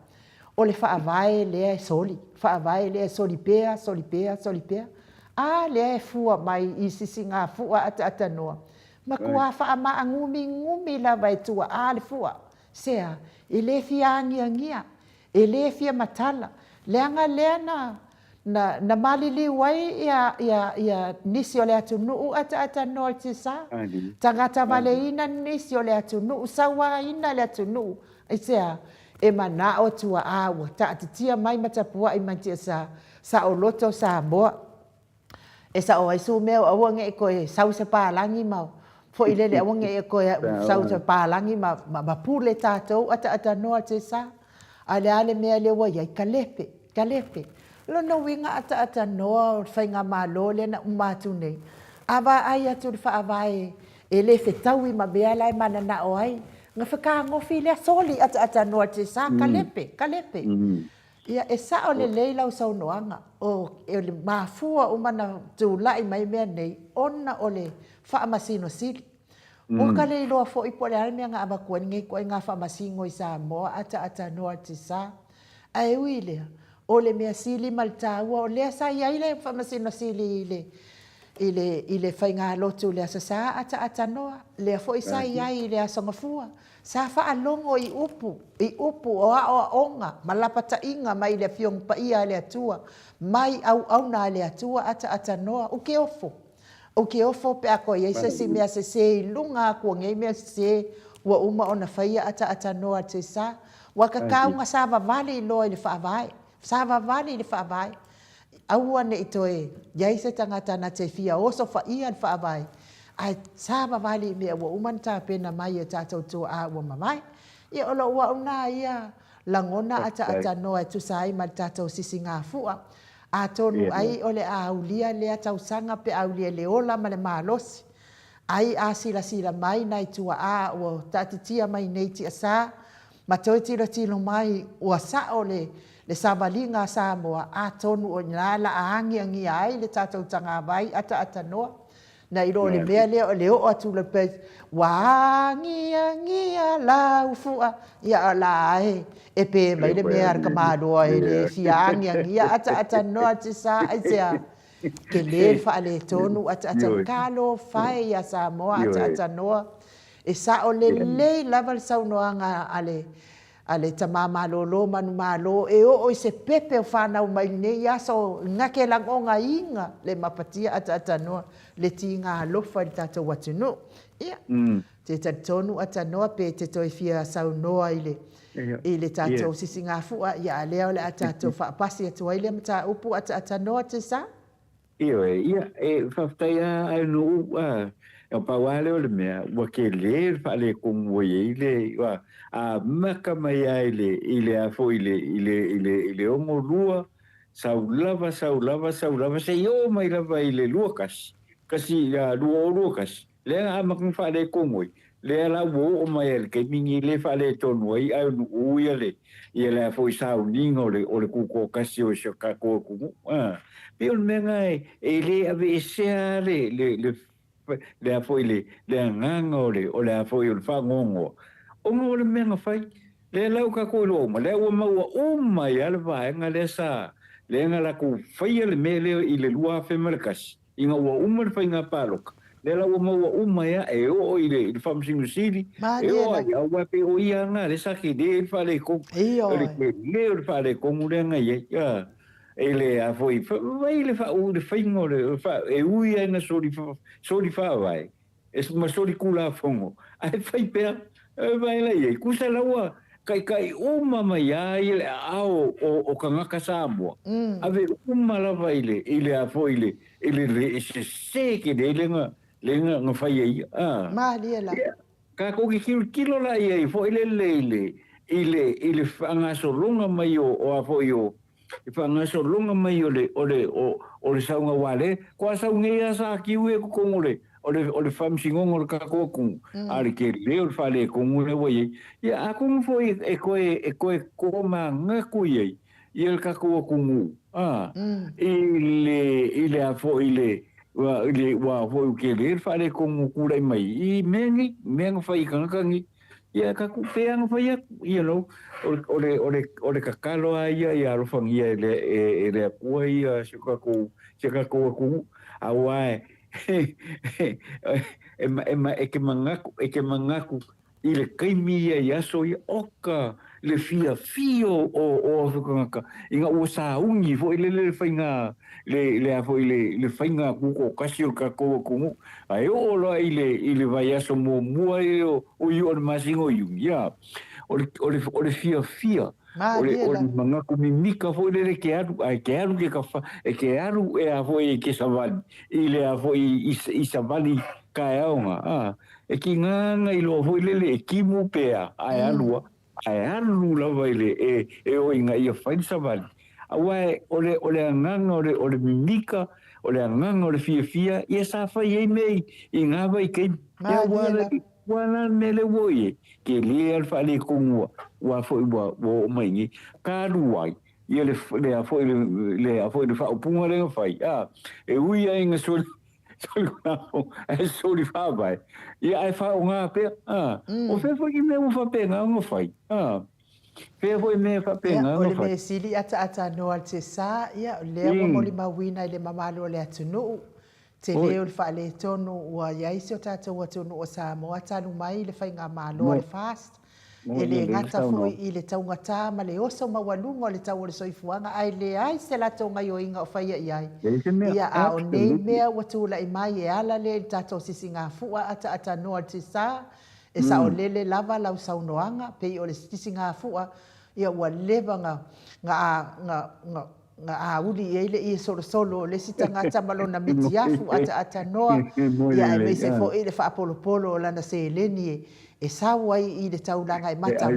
O le whaavae le e soli. Whaavae le e soli pea. a le fua mai I sisinga fua ata noa ma kua fa ma ngumi la vai tua a le fua sea e le fia ngia e le fia matala le anga le na malili wai ia nisi o le atu nuu ata noa te sa tangata vale ina nisi o le atu nuu sawa ina le atu nuu i sea e mana o tua awa ta atitia mai matapua I mantia sa o loto sa moa e sa o aisu meo awa nge ko e sau se palangi mau fo I lele awa nge ko e sau se palangi ma pule tatou ata noa te sa ale mea le wa ia kalepe Lona winga ata noa whainga malo le na umatu nei. Awa ai atu le whaawai e le whetaui ma bea lai mana na o ai. Nga whakaangofi lea soli ata noa te sa kalepe. Ia e sa o le leilau sau noanga o e le mafua o mana tūlai mai mea nei ona o le whaamasino sili. O ka le loa fo ipo le almea nga awa kua ngai kua ngā whaamasingo I sa moa ata noa te sa. Ai ui lea. O le mea sili maltaua o lea sa iai le whamasino sili I le whainga lotu lea sa ata noa. Lea fo isa iai lea songafua. Sa whaalongo I upu o a onga malapata inga mai le fiong pa ia lea tua. Mai au na lea tua ata noa. O ke ofo pe ako iai se mea se lunga kua ngai mea se wa uma ona whaia ata noa te sa. Waka kaunga sa vavali loa I le whaavai. Sava vali le whaavai. Aua ne itoe. Iai se tangata na te fia oso whaia le whaavai. Ai sava vali mea ua umanta pena mai e tātou tua a ua mamai. Ia ola ua una ia langona ata noa e tusai ma tātou sisi ngā fua. A tonu ai ole a aulia lea tau sanga pe aulia le ola ma le malosi. Ai a sila mai nai tua a ua tatitia mai neiti a sa. Ma toi tilo mai ua sa ole le savalinga sa moa a tonu o ngala a angi ai le tātou tanga vai ata noa. Na ilo le mea leo o atu le pes. Wa angi la ufua. Ia la e pe mai le mea arka madoa e le fia angi ata noa te sa ai sea. Ke le fa le tonu ata kalo fai ya sa moa ata noa. E sa o le lava sau noanga ale tamama lo manu malo e o se pepe o whanau mai nei aso ngake langonga inga le mapatia ata noa le tinga alofa le tatou watunu. Ia, te tatonu ata noa pe te toi fia sau noa I le tatou sisi ngā fua ia leo le atatou whaapasi atua ile mta upu ata noa te sa? Ia, whaftai ai no e pawale o le mea wa ke le fa le kongo ile wa a maka mai ai ile a fo ile ongo lua sau lava se yo mai lava ile lukas kasi ya lukas le a maka fa le kongo le la wo o mai el ke mingi le fa le tonu ai u ile fo sau ningo o le kuko kasi o shaka ko ku pe o menga ele ave se le foi le nganga o le foi o fangongo o le menga fai le lau ka ko lo ma le o ma ya le vai nga le sa le nga la ku fai le mele I le lua fe merkas inga o uma fai nga palok le lau ma ya e o ile fam singu sili e o ya wa pe o ia nga le sa ki de fa le ko le fa le ko mu le nga ya ele a foi vai le fa o le faingo le fa e ui na soli fa vai es ma soli kula fongo ai fai pe vai la e kusa lawa kai uma mai ai le ao o kanga kasamo ave uma la vai ile a foi ile se ke de lenga fai ai ma la ka ko ki kilo la ai foi ile fanga so longa mai o a foi o I whanga so longa mai o le saunga wale, kua saunga ia sa kiwe ko kongole, o le whamsingongo le kakoku, ale ke leo le whale kongole wai, ia ako mfo e koe koma ngaku iei, ia le kakoku ile a fo ile wa fo ke le whale kongu kurai mai, I menga whai kangangi, ia ka ku peanga fa ia o le kakalo ia ia lo fangia le kua ia se ka ku awae e ke mangaku i le kaimi ia so ia oka le fio o Afrika inga o sa ungi fo le fainga le fo le fainga ku ko kasi o ka ko ai o lo ile vai aso mo o io masingo ya o le fia o mangaku mimika fo le ke aru ke ka fa ke aru e a fo ke savali ile a fo i savali ka aonga e ki nganga i lo fo le kimu pea ai alua ai alu lava ile e o inga ia fai savali awa ole nganga ole mimika ole nganga ole fia ia sa fai e mei inga vai ke wala nele woye ke le al fale kungwa wa fo wa mai ka ruai ia le fo le fa punga le fai e ui ai nga so so li fa vai ia ai fa nga pe o fe fo ki me mo fa pe nga fai pe fo me fa pe nga o le me sili ata no al te sa ia le mo li mawina le mamalo le atunu te leo le whaale tonu ua iaisi o tātou atunu o Samoa tanu mai le whainga māloa le fast e le ngata fui i le taungata ma le oso mawalunga o le tau o le soifuanga ai le ai se lato ngai o inga o whaia iai ia a o nei mea ua tūla i mai e ala le tātou sisi ngā fua ata noa te sa e sa o lele lava lau saunoanga pe o le sisi ngā fua ia ua lewa nga auli ele i solo le sitangata malona mitiafu ata noa ia e me se fo ile fa polo lana se leni e sawa i le taulanga e mata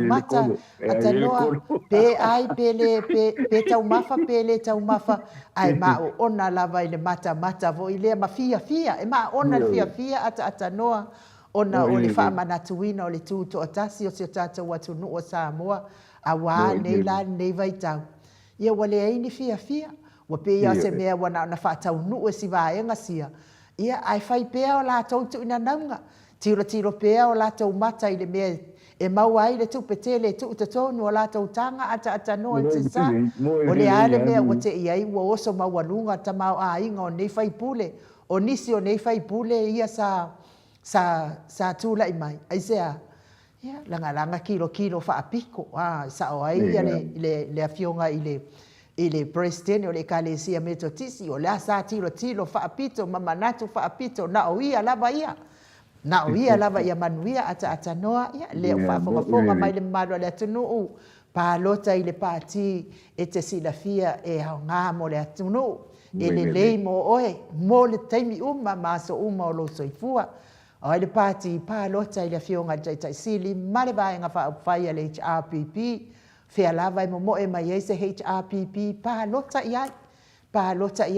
ata noa pe ai pe tau mafa ai ma ona lava ile mata vo ile ma fia e ma ona fia ata noa ona o le fa manatuina o le tuto atasi o se tata watu no o Samoa awa nei la nei vai tau ia wale ai ni fia wa pe ia se mea wana na whaatau nu e si vaenga sia ia ai fai pea o la tau tu ina naunga tiro pea o la tau mata i le mea e mau ai le tu petele tu tatonu o la tau tanga ata no te sa o le ale mea wa te iai wa oso mawalunga ta mau a inga o nei fai pule o nisi o nei fai pule ia sa tula i mai ai sea ia langa kilo fa apiko sa o ai ia le afionga i le president o le kalesia metotisi o le sa tilo fa apito mamanatu fa apito na o ia lava ia manuia ata noa ia le fa fonga mai le malo le atunu pa lota i le pati e te silafia e nga mo le atunu e le lei mo le taimi maso o lo soifua ai le pati pa lota i le fionga tai sili male vai nga fa fai le HRPP fe lava i mo e mai se HRPP pa lota ia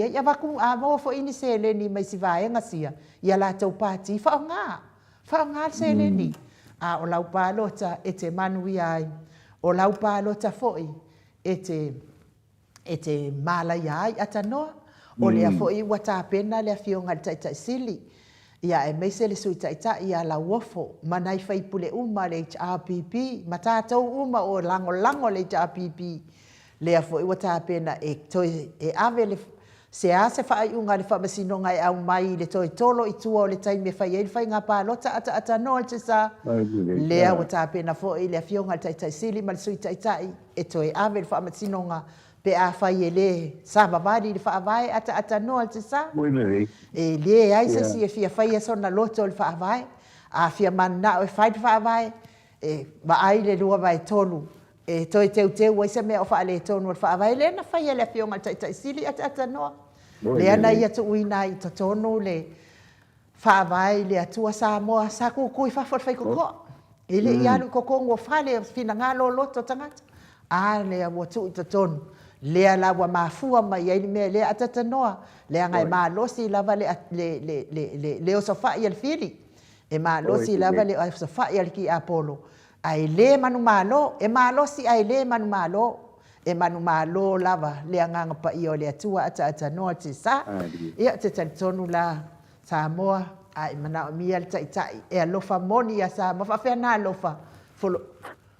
ia vaku a mo fo ini se le ni mai si vai nga sia ia la tau pati fa nga se le ni a o lau pa lota e te manui ai o lau pa lota foi e te mala ai ata noa o le foi wata pena le fionga tai sili ia e meise le suitaita ia la wofo manai fai pule le HRPP matatou o lango le HRPP le afo i wata pena e ave le se fai unga le whamasinonga e au mai le toi tolo i tua o le taimi e fai ngā pālota ata noa te sa lea wata pena fo i le afionga le taitai sili ma le suitaitai e toi ave le whamasinonga pe a fai e le sa babadi le whaavai ata noa te sa e le ai se si e fia fai e sona loto le whaavai a fia manna o e fai le whaavai e ma ai le lua vai tonu e toi teu se mea o wha le tonu le whaavai le na fai e le fionga le taitai sili ata noa le ana ia tu uina i to tonu le whaavai le atua Samoa sa kukui whawhal fai koko e le ialu koko ngua whale fina ngalo loto tangata a le a watu i to tonu lea lawa mafua mai ai me le atata noa le ngai malosi lava le osofa i al fili e malosi lava le osofa i al ki Apollo ai le manu malo e malosi ai le manu malo lava le nganga pa i o le atua ata noa te sa ia te tonu la Samoa ai mana mi al tai e alofa moni ya sa ma fa na alofa folo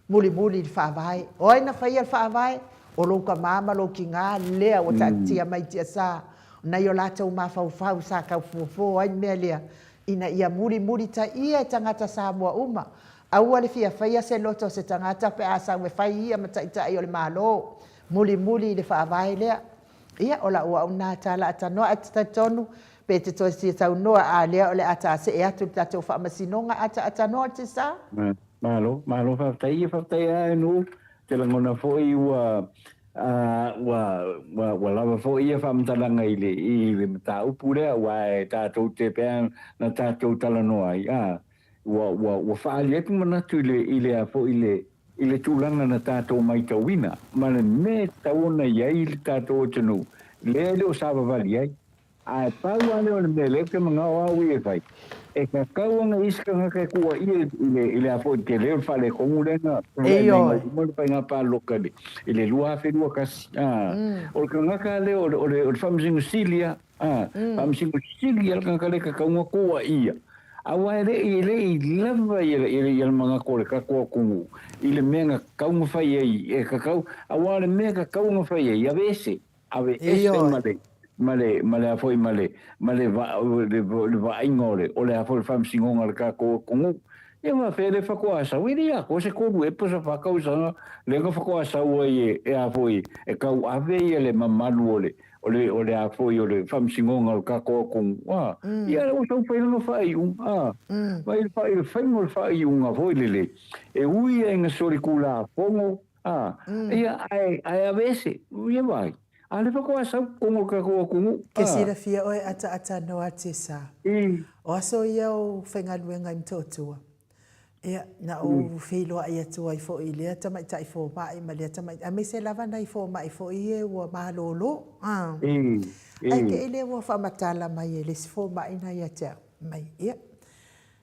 muli le whaavai. Oi na whaia le whaavai, o lo ka mama lo ki ngā lea o tia mai tia sa. Nei o lātou mā whau sa kau fuafo, ai mea lea. Ina ia muri ta ia tangata sa mua uma. Aua le fia whaia se loto se tangata pe asa we whai ia mataita i o le malo. Muli le whaavai lea. Ia o la ua una tala atanoa ata tonu. Pe te toi si tau noa a lea o le ata se e atu tatou whaamasinonga ata atanoa te sa. Malo whaftai a nu. Te langona fōi ua lava fōi a whamtalanga i le mata upu lea wa e tātou te pēa na tātou tala noa i wa whaali atu manatu i le a fōi i le tūlanga na tātou mai tauina. Ma le me tauna iai le tātou tanu. Lea leo sāwa vali ai. Ai pau ane o le me leo ke mga o au e whai. E ka kauanga iska ngaka kua i le afo te leo whale kongu lenga. E oi. Mwana pai ngā pā loka le. I le lua whenua kasi. O le ka ngaka leo o le whamsingu silia. Whamsingu silia le ngaka le ka kaunga kua ia. Awa i lava i le mga kore ka kua kungu. I le mea kaunga whai ei. E ka kau. Awa le mea ka kaunga whai ei. Ave ese. Ave ese male a foi male va ingore o le a foi fam singonga le ka ko kongu e ma fele fa ko asa wiri a ko se ko e posa fa ka usa le ko fa ko asa o e a foi e ka ave le mamalu o le a foi o le fam singonga le ka ko kongu ia o so fa no fa vai fa no fa a foi le e ui e nga sori kula fongo ia ai a vese ia vai. Ale fa ko asa kongo ka ko kungu. Ke sira fia oe ata noa te sa. O aso ia o whengaluenga im tōtua. Ia na o whiloa ia tua i fo i lea tamai tai fo mai ma lea tamai. A me se lava nei fo mai fo i e ua mahalolo. Ai ke ele ua whamatala mai e lesi fo mai na ia te mai. Ia.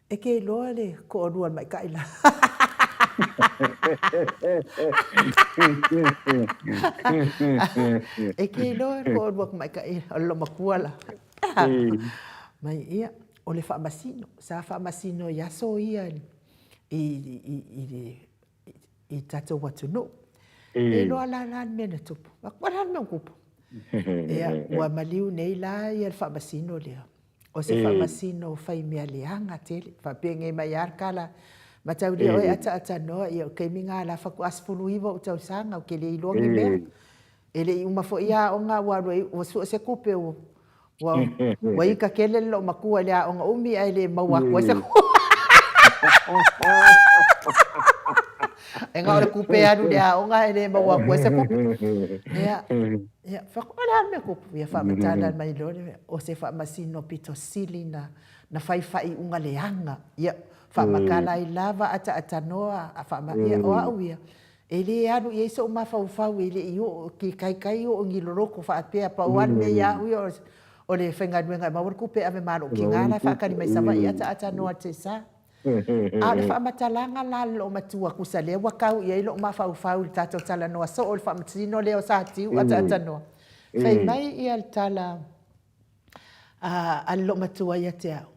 E ke loa le ko onuan mai kaila. E ke loa ko onuak mai kaila. Lo makuala. Mai ia. O le whamasino. Sa whamasino ia so ia i tatou watu no. E loa la mena tupu. Wakwaran me kupu. Ia ua maliu nei la ia le whamasino lea. O se whamasino whai mea leanga tele. Whapenge mai arkala. Matau lea oe ata noa ia o keimi ngā la whaku asfulu iwa o tau sanga o ke le ilongi mea. E le i umafo ia o ngā warua o su se kupe o. Wa ika kele lo makua lea o ngā umi ai le mauako se kupe. E ngā ora kupe anu lea o ngā ele mauako se kupe. Ia whakuala me kupe. Ia whamatala mai lore o se whamasino pito sili na whai unga leanga. Ia whamakala i lava ata noa a whamaia o au ia. E le anu i eiso o mawhau e le i o ki kai o ngiloroko whaapea pa uan me ia ui o le whenganuenga maur kupe ame maro ki ngāna whakari mai sama i ata noa te sa. A le whamatalanga la lo matua kusa lea wakau i eilo o mawhau le tatou tala noa so o le whamatino leo sa tiu ata noa. Whai mai i al tala a lo matua i te au.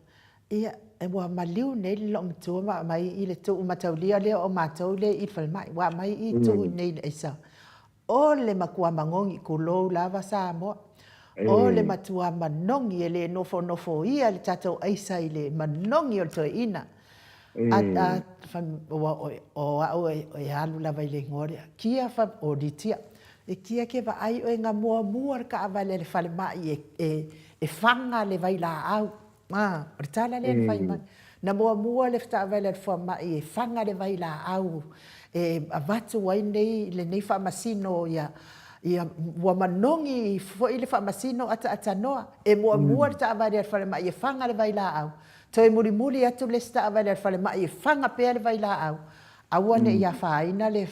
Ia e wa maliu nei lo matua mai i le tu mataulia leo o matau le i whalmai. Wa mai i tu nei le isa. O le makua mangongi kulou lava sa moa. O le matua manongi e le nofo ia le tatou aisa i le manongi o le toe ina. O au e alu lava i le ngoria. Kia o ditia. E kia ke va ai o ngā mua ka avale le whale mai e whanga le vai la au. O tala le whai mai. Na mua le whata avale le whai mai e whanga le vai la au. E avatu wai nei le nei whamasino ia. Ia mua manongi fo i le whamasino ata noa. E mua le ta avale le whale mai e whanga le vai la au. Toi muri atu le sta avale le whale mai e whanga pea le vai la au. Aua ne ia whaina le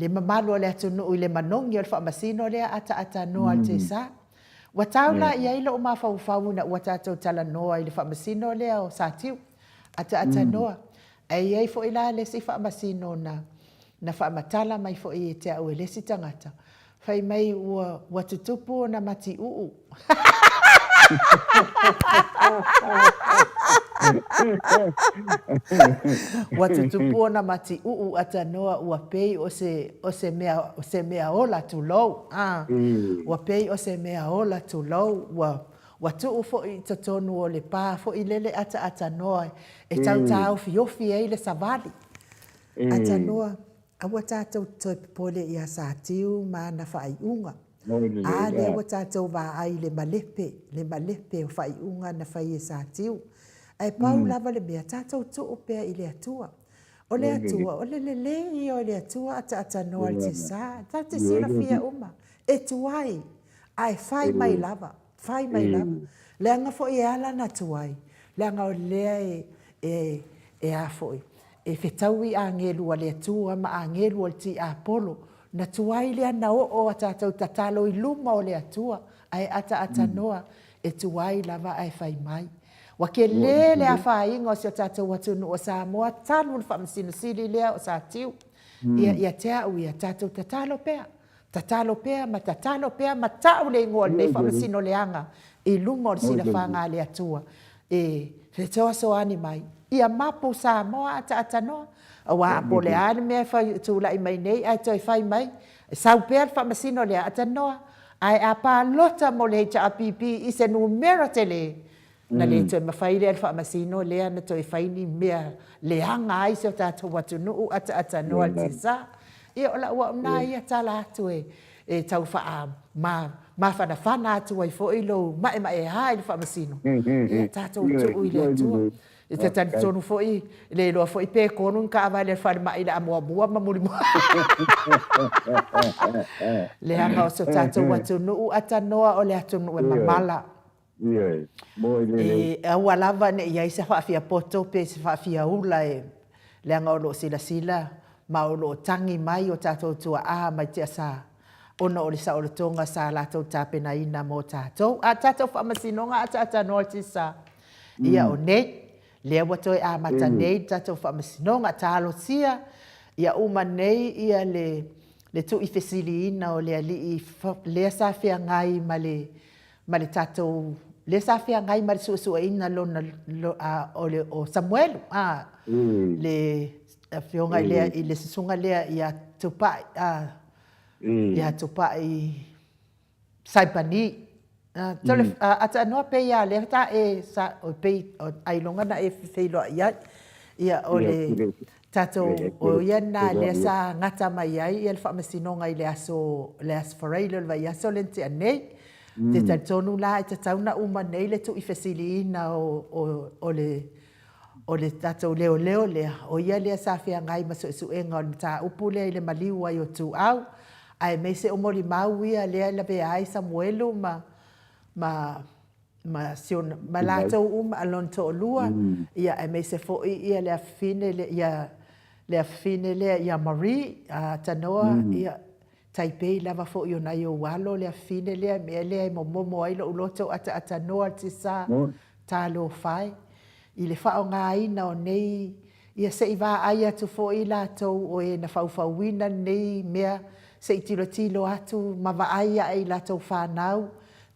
mamalo le atu no i le manongi o le whamasino le ata noa al te sa. Wa taula ia ilo o mawhau na ua tātou tala noa i le whamasino le o sa tiu. Ata noa. Ei fo ila le si whamasino na whamatala mai fo i te au e lesi tangata. Whai mai ua tutupu na mati uu. Ua tutupu na mati uu ata noa ua pei o se mea ola tu lou. Ua pei o se mea ola tu lou. Ua tuu fo i tatonu o le pā fo i lele ata noa e tau fiofi e le savali. Ata noa awa tātou toi pole i a sātiu ma na whaiunga. A le awa tātou wā ai le malepe o whaiunga na whai e sātiu. Ai pau lava le mea tātou tuu pēr i le atua. O le atua, o le i o le atua ata noa te sā. Tā te sila fia uma. E tuai, ai whai mai lava. Le anga fo i ala na tuai. Le anga o lea e a foi. E whetaui a ngelu a le atua ma a ngelu o ti a polo. Na tuai lea na o a tātou tatalo i luma o le atua. Ai ata noa e tuai lava ai whai mai. Wa ke le a whainga o si o tātou atunu o Samoa, tānu na whamasino sili lea o sa tiu. Ia tea ui a tātou tatalo pēr. Tatalo pēr ma tau le ingoa le whamasino leanga. I luma o sila whanga le atua. E whetoa so ani mai. Ia mapu Samoa ata noa. Wa apo le ani mea whai tūla i mai nei, ai toi whai mai. Sau pēr whamasino lea ata noa. Ai a pā lota mo le hita a pipi i se numera te le. Na le toi mawhai lea wha masino lea na toi whaini mea leanga ai se o tātou watu nuu ata noa te sa. Ia ola ua una ia tala atu e tau wha ma whana atu ai fo ilo mae hai le wha masino. Ia tātou tuu i le atua. E te tani tonu fo i le loa fo i pē konu ka awai le whare mai le amua ma muri mua. Le hanga o so tātou watu nuu ata noa o le atu nuu e mamala. E aua lava ne iai se whaafia poto pe se whaafia ula e leanga o lo sila ma o lo tangi mai o tātou tua mai te asa ona o le sa o le tonga sa lātou tāpena ina mo tātou. A tātou whamasinonga ata noa ti sa. Ia o nei, lea watoi mata nei tātou whamasinonga tālo sia. Ia uma nei ia le tu i fesili ina o lea li i lea sa fia ngai ma le tātou le sa fia ngai ma su ina o Samuel le fionga lea i le sunga lea ia tupa i Saipani tole ata no pe ia le ta e sa o pe ai longa na e feilo ia o le tato o ia na le sa ngata mai ai ia fa masino ngai le aso foreilo vai aso lente anei te tatonu la te tauna uma nei le tu i fesilina o le tato leo le o ia le sa fia ngai maso su enga o ta upule le maliu ai o tu au ai me se o moli mau ia le la be ai Samuelu ma sion malato alon to lua ia ai me se fo ia le fine le ia Marie tanoa ia Taipei lava fo yo na yo walo le fine le me le mo ai lo loto ata noa tisa talo fai i le fa nga ina o nei ia se iwa ai atu fo i la to o e na fau wina nei mea se tilo atu ma ai la to fa nau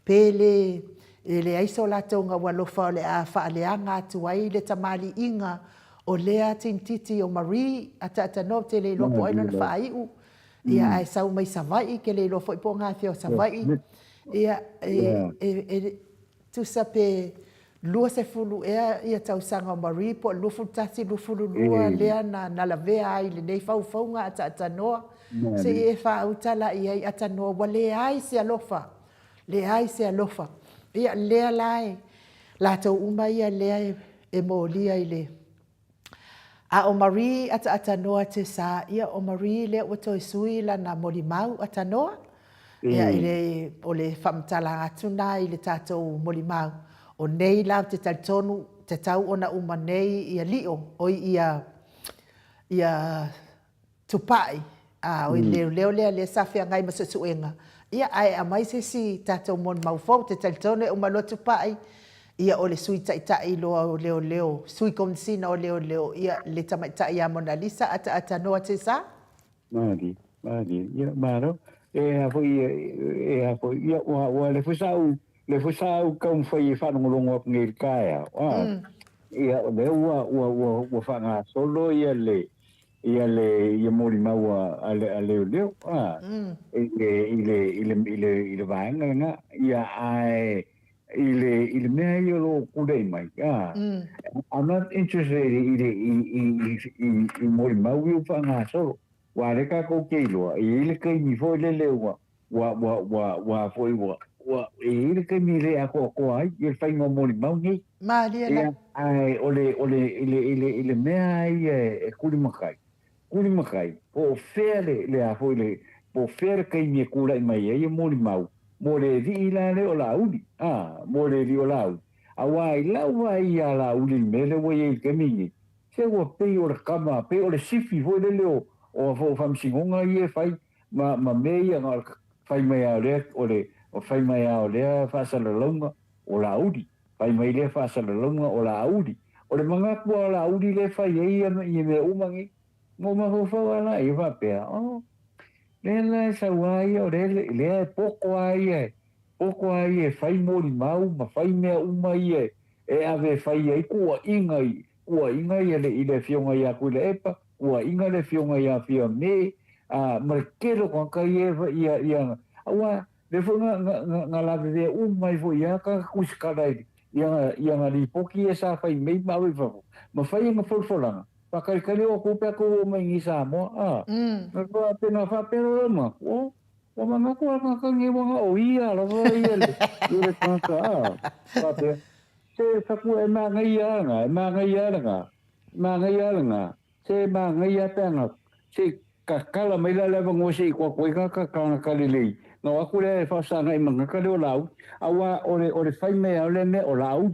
pele le aiso la to nga walo fa le a fa le anga atu ai le tamali inga o le atintiti o Marie ata no te le lo po ina fa ai u ia ai sau mai savai ke le lo foi po nga fio savai ia tu sape lua se fulu ia tau sanga Marie po lufu tasi lufu lua lea na la vea ai le nei fau nga ata noa se e fa utala ia ata noa wale ai se alofa ia lea lai la tau uma ia lea e molia ile a o Marie ata noa te sa ia o Marie le o toi sui la na molimau ata noa ia ile o le famtala atuna ile tatou molimau o nei la te taltonu te tau ona uma nei ia lio o ia tupai o leo le safia ngai ma suenga ia ai a mai se si tatou mon mau fo te taltonu o malo tupai ia o le sui tai lo leo sui komsina o leo ia le tamaita ia Mona Lisa ata noa te sa mari ia maro e ha foi ia wa le foi sau le fo sa u ka fai fa no longo ngel kaya ia le wa fa nga solo ia le mori maua ale leo ile vai nga ia ai ile mea ia lo kudei mai I'm not interested i mori maui u fa nga solo wa le ka ko keilo ile kai mi fo le leo wa foi wa ile kai mi le ako ai il fai no mori maui Maria ai ole mea ia kuli makai po fere le a foi le po fere kai mi kula mai ia mori mau more di la le ola udi more di ola udi awai la wai ya la udi mele wai ke mi se wo pe o kama pe o sifi foi le o fo fam singonga ia fai ma me ia fai mai a le o fai mai a le fa sa le longa ola udi fai mai le fa sa le longa ola udi o le manga ku ola udi le fai ia me umangi mo ma ho fa wala ia va pe le sa wai o le poko ai fai mori mau ma fai mea uma ia ave fai ai kua inga ia le ile fionga ia ku le epa kua inga le fionga ia fia me markelo kwa kai ia awa le fo nga la de uma i fo ia ka kuskadai ia li poki esa fai me mau i fo ma fai nga folfolanga pakali o ko pe ko mai ni sa mo na ko pena fa pero ma o mana ko ka ngi mo o ia la o ia le ka pa pe se fa ku e ma ngai nga se ma ngai tanga se ka kala mai la le ngo se ko ka le no aku le fa sa ngai manga ka le o lau awa o fai me o lau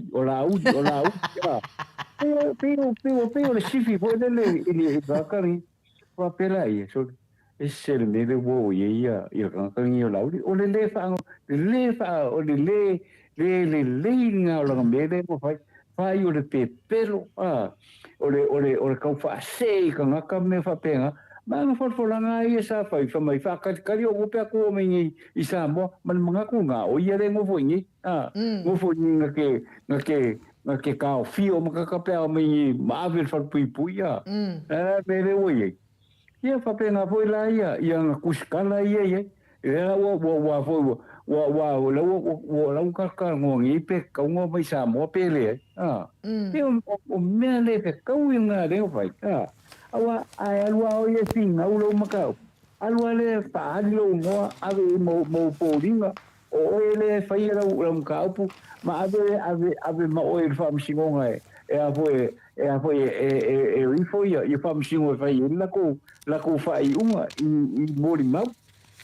Pero le sifi poi le bakari fa pelai so esse le wo ia kan ia laudi o le fa o le nga o ngambele mo fai o le pepelo o le ka fa sei kan ka me fa penga ma no fa langa ia sa fa mai fa ka o pe ko me i sa mo man manga ku nga o ia le mo fo ni mo fo ni nga ke ka fio ma ka pe me ma ver fa pui ya me wo ia fa pe na foi la ia nga kuskala ia wa la ka ngo ngi pe ka ngo mai sa mo pe le o me le pe ka u nga le fai awa ai alwa o ia singa u lo makau alwa le fa lo mo ave mo poringa o ele fai era um campo mas ave ma o ele fam singonga foi e fam singonga fai la ko fai uma e mori mau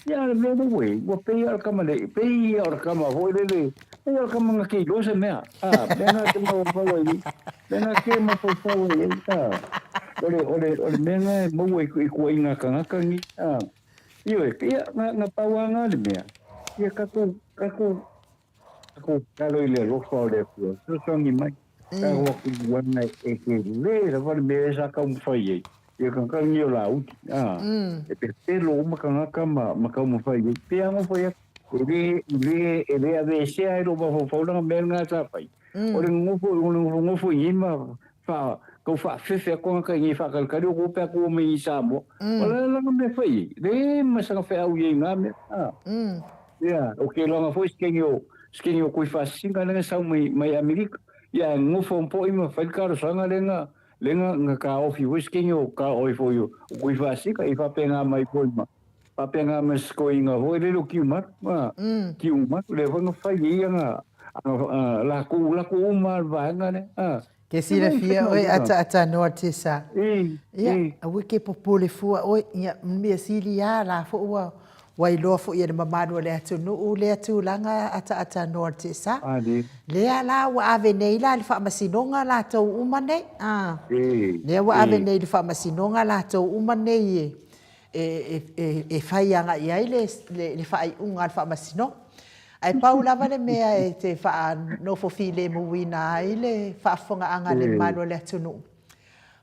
ya le me we o pe al kamale pe al kama foi le al kama ngaki lo se mea pena te mo pena ke mo foi ole menga mo we ko inga kanga ni io e na pawanga le mea ia kako kalo ile lo fa le fu so ni mai ka wa ku wana e ke le la va me sa ka un fai ia kan ni la u e pe lo ma ka mo fai pe amo foi ele ave se ai lo va fa una merga sa fai ore ngo fo ima fa ko fa fe ko ka ni fa ka ko pe ko me sa mo ola la me fai de ma sa fa au ye nga me ya o ke longa foi skenio ko fa singa nga sa mai Amerika ya ngofo un po ima fa ka sanga lenga ka ofi wo skenio ka oi fo yo ko fa singa i fa penga mai ko ma pa penga me sko inga ho le lo kiuma le ho fa ia nga la ku uma va nga ne ke sila fia oi ata nortisa ia a wiki popole fua oi ia me sili ya la fo wai lo fo ia mamado le atu no le atu langa ata nortisa le ala wa ave nei la fa masinonga la to umane le wa ave nei fa masinonga la to umane e fai anga ia le fai unga fa masino ai paula vale mea e te fa no fo file mo wina ile fa fonga anga le malo le tunu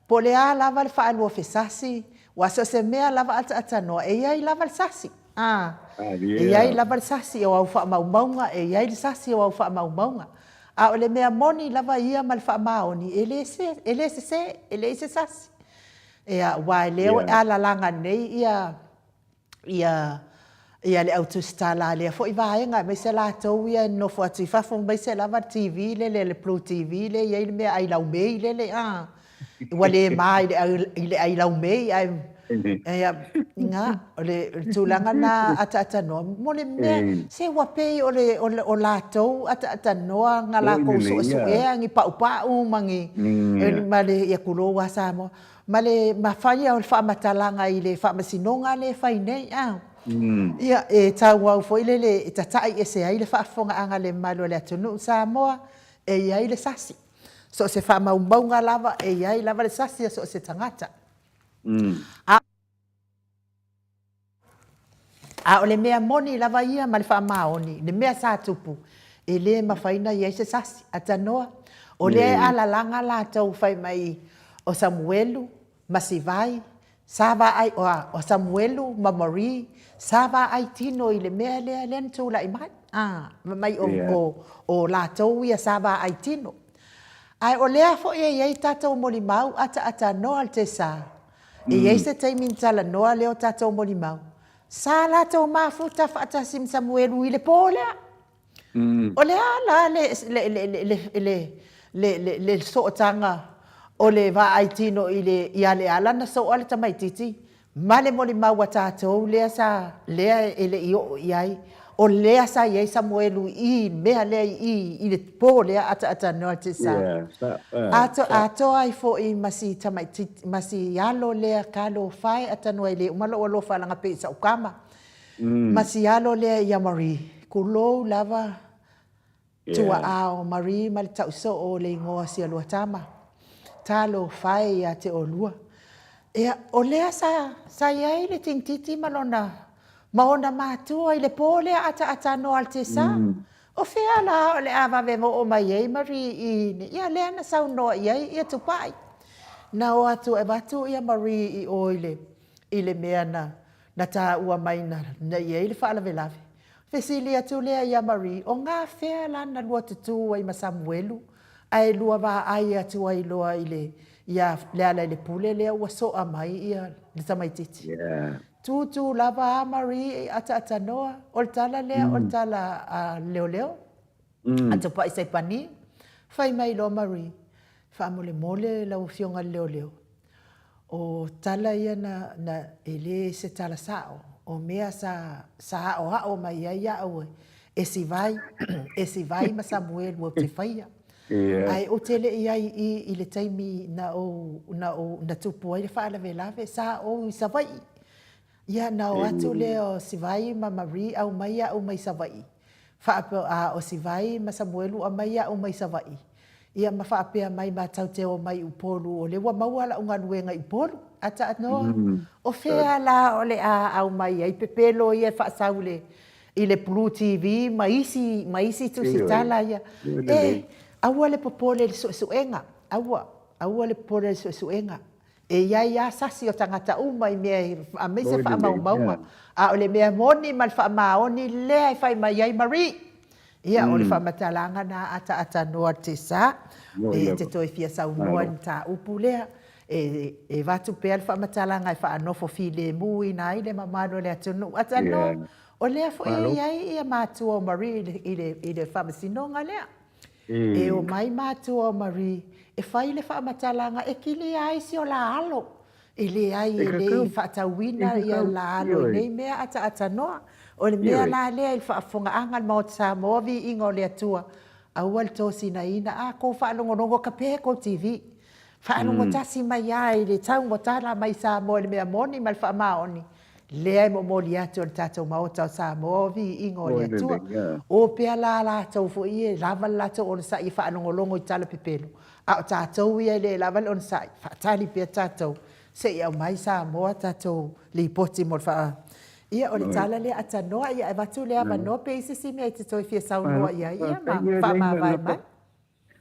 pole ala vale fa no fesasi wa so se mea lava ata no e ia lava sasi e ai lava le sasi o au faamaumauga e ai le sasi o au faamaumauga a o le mea moni lava ia ma le faamaoni e lē sesē e leʻi se sasi ea ua e lea o e alalaga nei ia le autostala lea foʻi vaega mai se latou ia nofo atu i fafo mai se lava tv le Blue TV le iai le mea ailaumei lele ua lē mā i le ailaumei ae ia nga o le tulaga na ataatanoa mo le mea se ua pei o latou ataatanoa ga lakou suʻesuʻea gi paʻupaʻu ma le ia kulou a Samoa ma le mafaia o le faamatalaga i le faamasinoga le fai nei ia e tauau foʻi lele e tataʻi ese ai le faafogaaga le malo le atunuu Samoa e iai le sasi so se faamaumauga lava e iai lava le sasi a so se tagata a o le mea moni lava ia ma le faamaoni le mea sa tupu e lē mafaina iai se sasi atanoa o lea e alalaga latou fai mai o Samuelu ma Sivai sa vaai o Samuelu ma Marie sa vaai tino i le mea lea lea na tulaʻi mai o latou ia sa vaai tino ae o lea foʻi e iai tatou molimau ataatanoa le tesā e iai se taimi na talanoa lea o tatou molimau sa latou mafuta faatasi ma Samuelu i le pō lea o lea la le sootaga o le vaaitino ia le alana soʻa le tamaitiiti ma le molimau a tatou lea sa lea e leʻi oo i ai o lea sa iai Samuelu i mea lea i le pō lea ataatanoa te sa atoa ai foʻi masi alo lea kalo fai atanua i le uma loo alofa alaga pei saʻukama masi alo lea ia Marie kulou lava tuaā o Marie ma le taʻusoo o le igoa sialua tama talo fai ia te olua ea o lea sa iai le tinititi ma ona matua i le pō lea ataatanoa le tesā o fea la o le avavevoo mai ai Marie ia lea na saunoa i ai ia tupaʻi na o atu e watu ia Marie i o i le mea na tāua mai na iai le faalavelave fesili atu lea ia Marie o ngā fea lana lua tutū ai ma Samuelu ae lua vaai atu ai loa i ia le ala i le pule lea ua soʻa mai ia le tamaitiiti tutu lava a Marie ataatanoa o le tala lea o le tala leoleo atupaʻi saipani fai mai loa Marie faamolemole laufioga le leoleo o tala ia na e lē se tala saʻo o mea sa aʻoaʻo mai ai aʻu e sivai ma Samuelu o te faia ai o tele i ai i le taimi na tupu ai le faalavelave sa o i savaʻi ia na o atu lea o Sivai ma Marie au mai aʻu mai savaʻi faapea o Sivai ma Samuelu a mai aʻu mai savaʻi ia ma faapea mai matauteo mai upolu o le ua maua laʻugaluega i upolu ataanoa o fea la o le a au mai ai pepelo ia faasau i le Blue TV ma isi tusitala ia aua le popole le suʻesuʻega aua le popole le suʻesuʻega e iai a sasi o tagata uma i mea amai se faamaumauga a o le mea moni ma le faamaoni lea e fai mai ai Marie ia o le faamatalaga na ataatanoa tesā e te toe fia saunoa i tāupu lea e vatu pea le faamatalaga e faanofo filemu ina ai le mamalo le atunuu atanoa o lea foʻi iai ia matua o Marie i le faamasinoga lea e o mai matua o Marie e fai le faamatalaga e kili ai si o laalo e leai e lei faatauina ia laalo i nei mea ataatanoa o le mea la lea i le faafogaaga ma o te Samoa viiga o le atua aua le tosinaina a kou faalogologo kapē kou TV faalogo tasi mai ia i le taugotala mai Samoa i le mea moni ma le faamaoni lea e momoli atu o le tatou maota o Samoa o viiga o le atua o pea la latou foʻi e lava le latou ona saʻi e faalogologo i tala pepelo a o tatou ia le lava le ona saʻi faatali pea tatou seʻi au mai Samoa tatou lipoti mo le faa ia o le tala lea atanoa ia e watu lea manoa pe isisi mea i te toi fia saunoa ia ia ma faamavae mai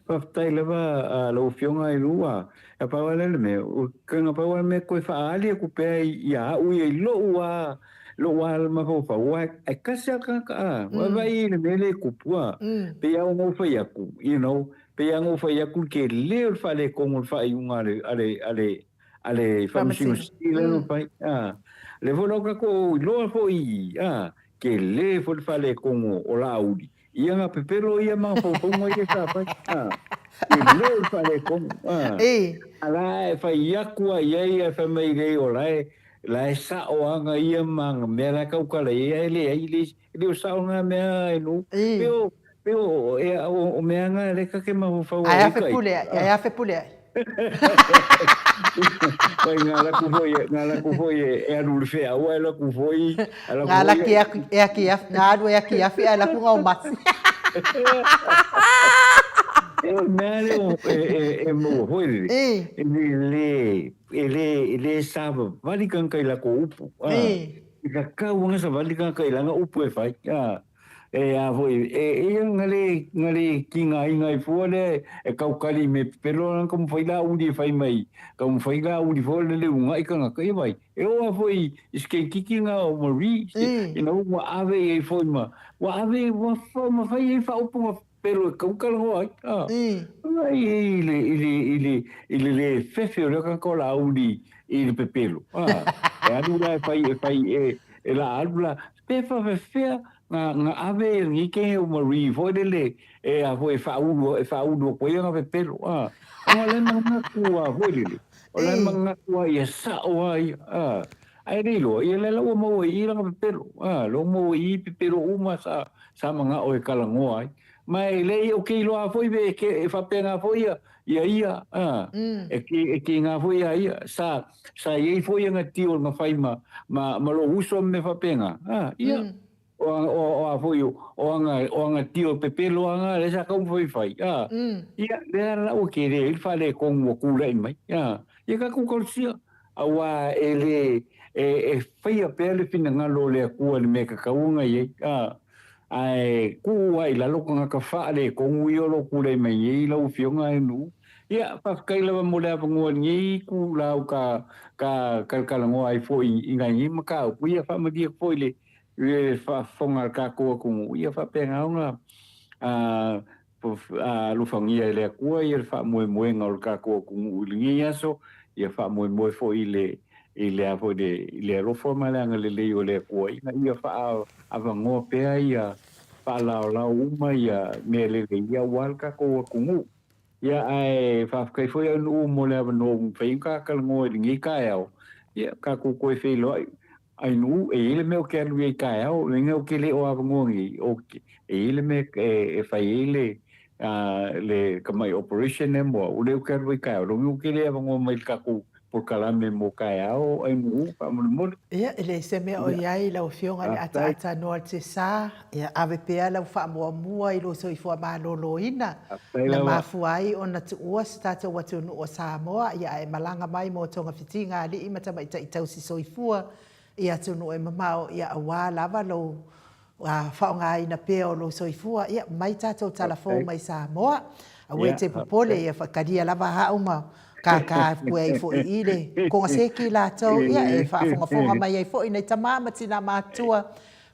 Whaftai lewa lau fionga i lua. E paua lele me, o kanga paua me koe whaali e kupea i a ui e lo ua lo wal ma fo fa wa e kasa ka ka wa vai le mele kupua pe ya ngo fa ya ku pe ya ngo fa ya ku ke le fa le ko mo fa yunga ale fa msino stile no fa le volo ka ko lo fo ke le fo fa le ko o la udi ia nga pepelo ia ma fo mo ia sa fa ke le fa le ko ala fa ya ku ia fa mai ge o la sa o anga ia mang me la ka ka le le sa nga me no pero o me anga le ka ke ma fa o ai fe pule Pai ngala ku foi e alu fe a wala ku foi ngala ki ngadu ki afi ala ku ngau mas Melo mo foi ele sabe vale kan kai la ko upu ka wanga sa vale kan kai la nga upu e fai a foi ngale kinga fole e kaukali me pero como foi lá onde fai mai como foi lá onde fole le unga e kanga kai vai eu foi iske kikinga o mori uma ave e foi wa ave wa forma fai e fa upu pero kaukala ho ele le fefe o ka kola onde ele pepelo e adula fai e la albula pefa fefea nga ave ni ke o mari voidele e a voi fa uno ko ia ve pelo o le manga kua voidele o le manga kua ia sa o ai ai rilo ia le lo mo i la ve pelo lo mo i pelo uma sa manga o e kalango ai mai le o ke lo a foi ve ke fa pena foi ia e ke nga foi ia sa ia foi nga tio nga fai ma lo uso me fa pena ia o a foi o anga tio pepelo anga le sa como foi fai ia le la o que ele fale con o cula mai ia ka ku korsia awa ele fai a pele fina ngalo le ku le me ka kaunga ye ai ku ai la lo nga ka fa le con io lo ku le mai ye lo fionga nu ia pa kai la mo le ngo ni ku la ka ngo ai foi ngai ma ka ku ia fa ma dia foi le fa fonga ka ko ku ia fa penga nga lu fangia le ku ia fa mo ngol ka ko ku lingia so ia fa mo fo ile a fo de ile ro forma le ngale le le ku ia fa ava ngo pe ia fa la uma ia me le ia wal ka ko ku ia ai fa kai fo ia no mo le no fe ka ngo lingi ka ia ka ku ko fe lo ai nu ele meu que lu e caio lengo que le o avangongi o ele me fai ele le como operation mo o le que lu e caio lo que le avango mai ka ku por calame mo caio ai nu pa mo ia ele se me o ia la ofionga le ata no te sa ia ave pe la fa mo i lo so i fo ma lo ina na mafuai ona tu o stata watu no Samoa ia e malanga mai mo tonga fitinga ali i mata mai tau si so i fua ia tunu e mamao ia awa lava lo whaonga ina peo lo soifua ia mai tātou talafo mai Samoa a we te popole ia whakaria lava hauma ka pue i fo i ile konga seki la tau ia e whaafonga mai ai fo i nei tamama tina mātua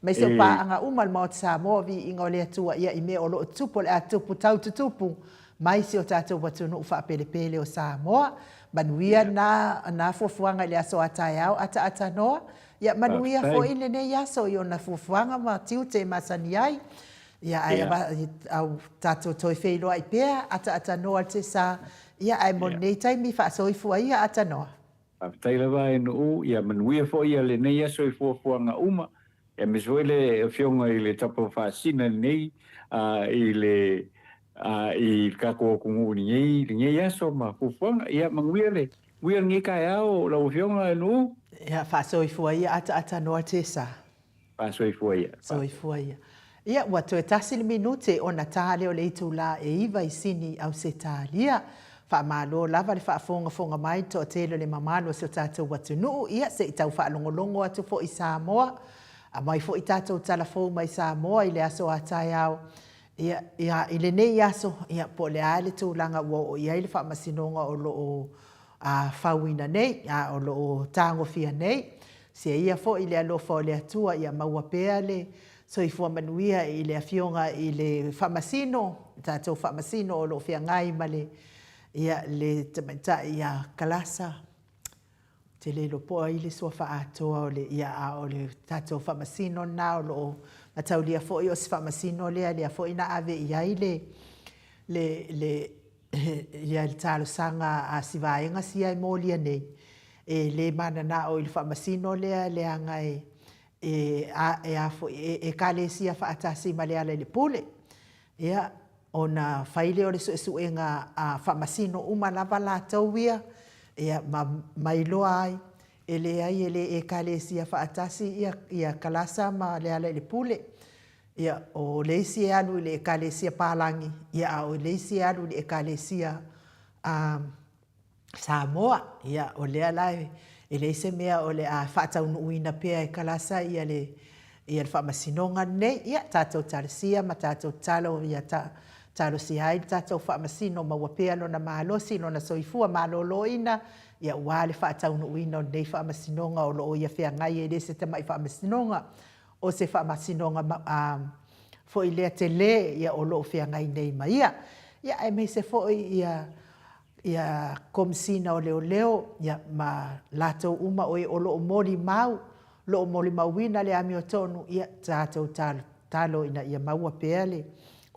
mai se pa anga umal mo Samoa vi inga lea tua ia i me o lo tupu le a tupu tau tupu mai se o tātou watunu ufa pele o Samoa manuia na fuafuanga le aso atai au ata noa ia manuia fo ile ne yaso i ona fuafuanga ma tiu te masani ai ia ai au tātou toi feilo ai pea ata noa te sa ia ai mo nei taimi whaasoifua ia ata noa taila vai no ia manuia fo ia le ne yaso i fuafuanga uma ia mesoele fionga i le tapo whaasina nei i i kako kungu ni yaso ma fuafuanga ia manguia le Wia ngi kai au la ufionga no. Ia fa soifua ia ata no te sa. Fa soifua ia. Soifua ia. Ia watu e tasi minute ona tale o le itula e iwa i sini au se talia. Fa malo lava le fa fonga mai to telo le mamalo se tatu watu no ia se tau fa longolongo atu fo i Samoa. A mai fo i tatu talafo mai Samoa i le aso atai au. Ia ile nei aso ia po le ale tu langa wo ia ile fa masinonga o lo fauina nei o lo tango fia nei Se ia fo i le alofa o le atua ia maua pea le soifua manuia i le afionga i le whamasino, tātou whamasino o lo whiangai ma le ia le tamata ia kalasa. Te le lopoa i le sua whaatoa o le ia a o le tātou whamasino na o lo matau lia fo i o si whamasino lea fo i na ave i ai le ia le talo sanga a sivaenga sia i mōlia nei. E le mana na o i le whamasino lea le anga e kale sia whaatasi ma le ale le pule. Ia, o na whaile o le suenga a whamasino uma lava la tauia, ia mai loa ai, e le ai e kale sia whaatasi ia kalasa ma le ale le pule. Ia, o leisi alu le kale sia palangi, ia o leisi alu le kale sia Samoa, ia o lea lai, e leise mea o le a whaatau uina pea e kalasa ia le whamasinonga nei, ia tātou tarasia ma tātou talo, ia talo si hai, tātou whamasino ma wapea lo na mahalosi, lo na soifua malolo ina, ia ua le whaatau uina o nei whamasinonga o lo ia whea ngai e lese te mai whamasinonga, o se whamasinonga fo i lea te le, ia o lo whea ngai nei ma ia e mei se fo ia komsina o leo, ia ma latou uma o lo moli mau, lo moli mauina le ami o tonu, ia tātou talo ina ia maua peale,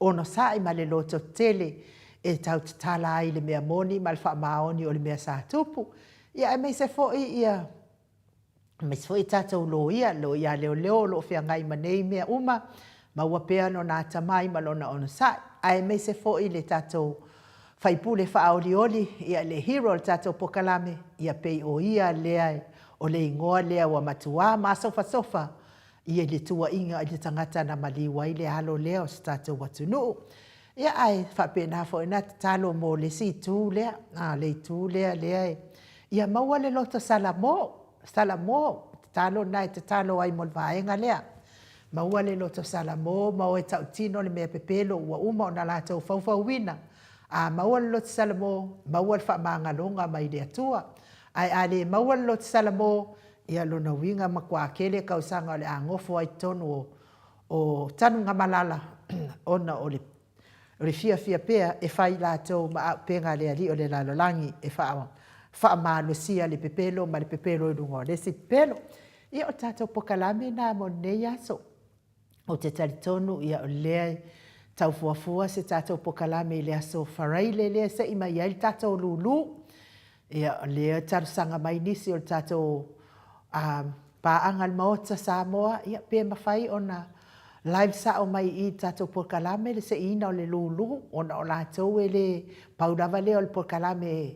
ono sai ma le loto tele, e tau tala ai le mea moni, ma le wha maoni o le mea sa tupu, ia e mei se foi ia, mei se foi tātou lo ia leo, lo whia ngai manei mea uma, maua peano nā tamai ma lona ono sai, a e mei se foi le tātou Faipule whaaolioli ia le hero le tātou pokalame ia pei o ia lea o le ingoa lea wa matua ma sofa ia le tua inga i le tangata na maliwa i le halo lea o se tātou watunu. Ia ai whapena fo ina talo mo le si tū lea, le tū lea ia maua le loto salamo, talo nai te talo ai mo vaenga lea. Maua le loto salamo, maua e tau tino le mea pepelo ua uma o na lātou wina. Maua le loto salamo, maua le whamangalonga mai le atua. Ai ale maua le loto salamo, ia lona winga makua kele kausanga o le angofo ai tonu o tanu ngamalala ona o le fia pea e whai lātou ma penga le ali o le lalolangi e wha maalosia le pepelo ma le pepelo i rungo. Le si pepelo, ia o tātou pokalame nā mo nei aso. O te talitonu ia o lea tau fuafua se tātou pokalame le aso wharai le se ima iai tātou lulu. Ia lea tarusanga mai nisi o tātou pāangal maota Samoa. Ia pē mawhai o na live sa o mai i tātou pokalame le se ina o le lulu. Ona o lātou e le paurawa le o le pokalame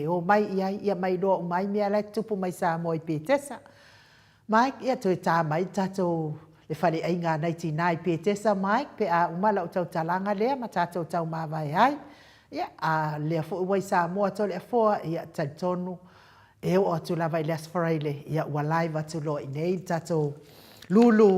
o mai iai. Ia mai loa o mai mea lai tupu mai Samoa i pētesa. Mai ia toi tā mai tātou le whare ai ngā naiti nai pētesa mai, pe a umala o tau talanga lea, ma tātou tau mawai ai. Ia, a lea fo uwai Samoa tau lea foa, ia taitonu, e o atu lawa i leas whareile, ia ua laiva tu lo i nei, tātou lulu,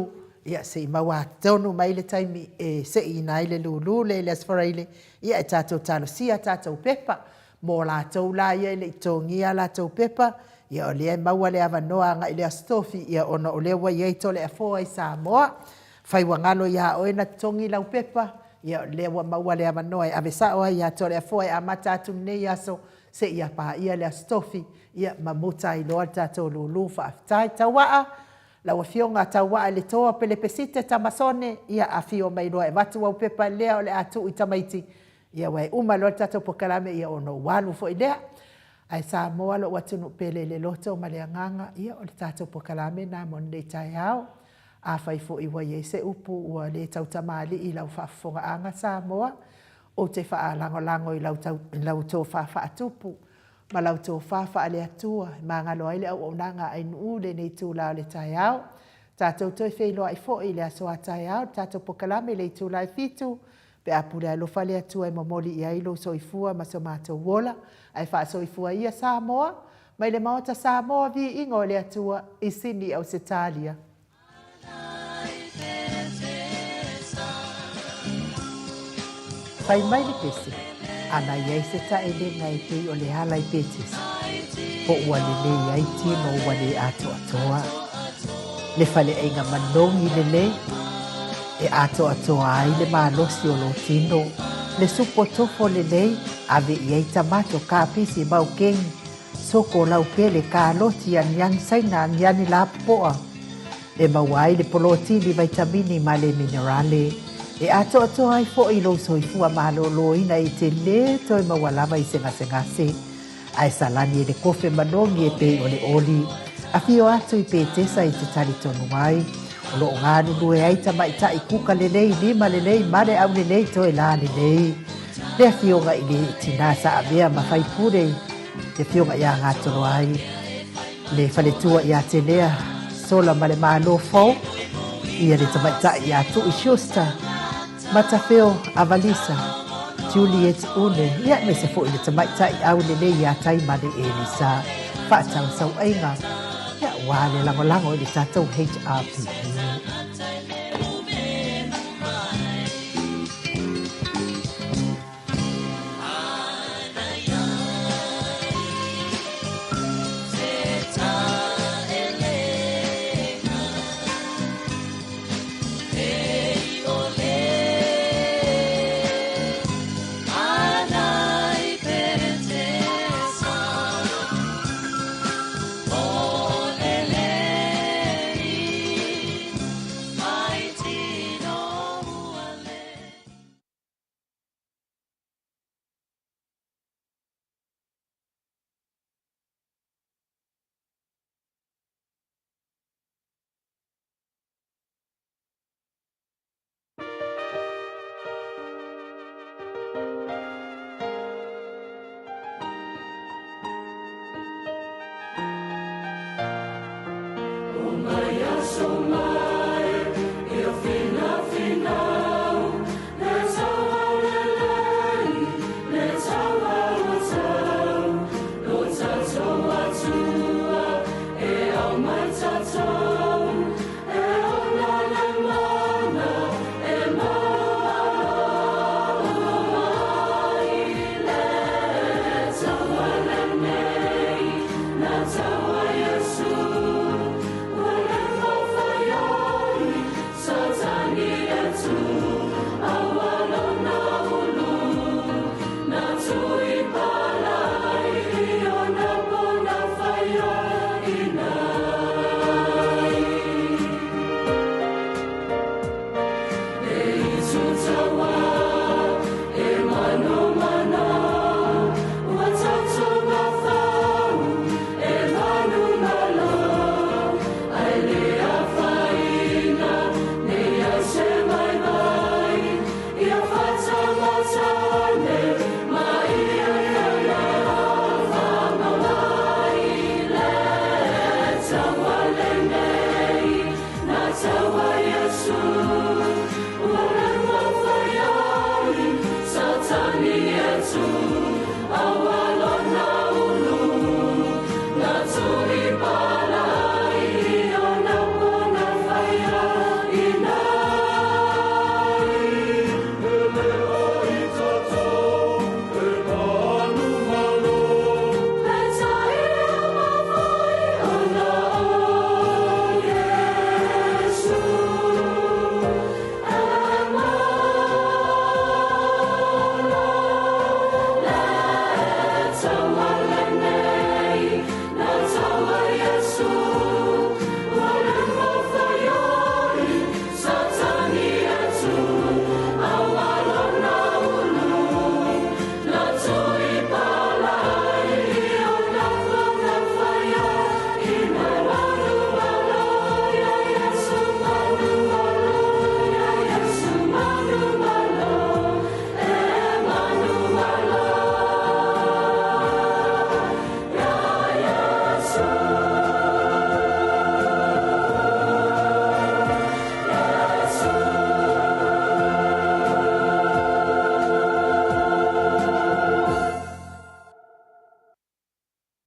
ia se i maua tonu mai le taimi, e se i nai le lulu le leas whareile, ia e tātou talo sia, tātou pepa, mō lātou la ia le i tōngia lātou pepa, ia o lea maua lea wanoa nga i lea stofi, ia ona o lea wai eito lea fōa i Samoa, whai wangalo ia o ena tongi lau pepa, ia o lea maua lea wanoa i avesa oa ia to lea fōa i amata atu nei aso, se ia pā ia lea stofi, ia mamuta i loa tātou lulu whaafitai tawaa, lau a fionga tawaa le toa pele pesite tamasone, ia a fio mai loa e watu au pepa lea o lea atu i tamaiti, ia wai uma loa tātou pokalame, ia ono walu fo i lea, ai Samoa lo watunu pele le loto ma le anganga ia o le tātou pokalame nā mon le tai au a whai fo i wai e se upu ua le tau tamali i lau whaafonga anga Samoa o te wha lango i lau tō wha atupu ma lau tō wha le atua ma ngalo ai le au o nanga ai nuu le nei tū lau le tai au tātou toi wheiloa i fo i le asoa tai au tātou pokalame le tū lau fitu pe apule alofa le atua i mamoli i ailo soifua ma so mātou wola ai wha soifua ia Samoa mai le maota Samoa vi ingo le atua i sini au se talia. Whai mai le pese ana iai se ta ele ngai te o le hala i petesa po ua le le iai tino ua le ato atoa le fale ainga manongi le e ato ai le malosi o lo tino le supo tofo le ave iei tamato ka pisi mau kengi soko lau pele ka loti an saina an la poa e mawai le polotini vitamini ma le minerale e ato ai fo i lo soifua malolo ina i te le toi mawalama i se ai salani le kofe manongi e pe o le oli a fio atu i pe tesa i te tali tonu mai o lo nganu lue ai tamaita i kuka lelei lima lelei mare au lelei toi la lelei le fio nga i le tinasa a mea mawhai pure te fio nga ia ngatoro ai le faletua i a te lea sola male malo fau ia le tamaita i atu i shusta matafeo avalisa Juliet une ia me se fo i le tamaita i au lelei i a tai male Elisa whaatau sau ainga ia wale lango i le tatou HRPP. Our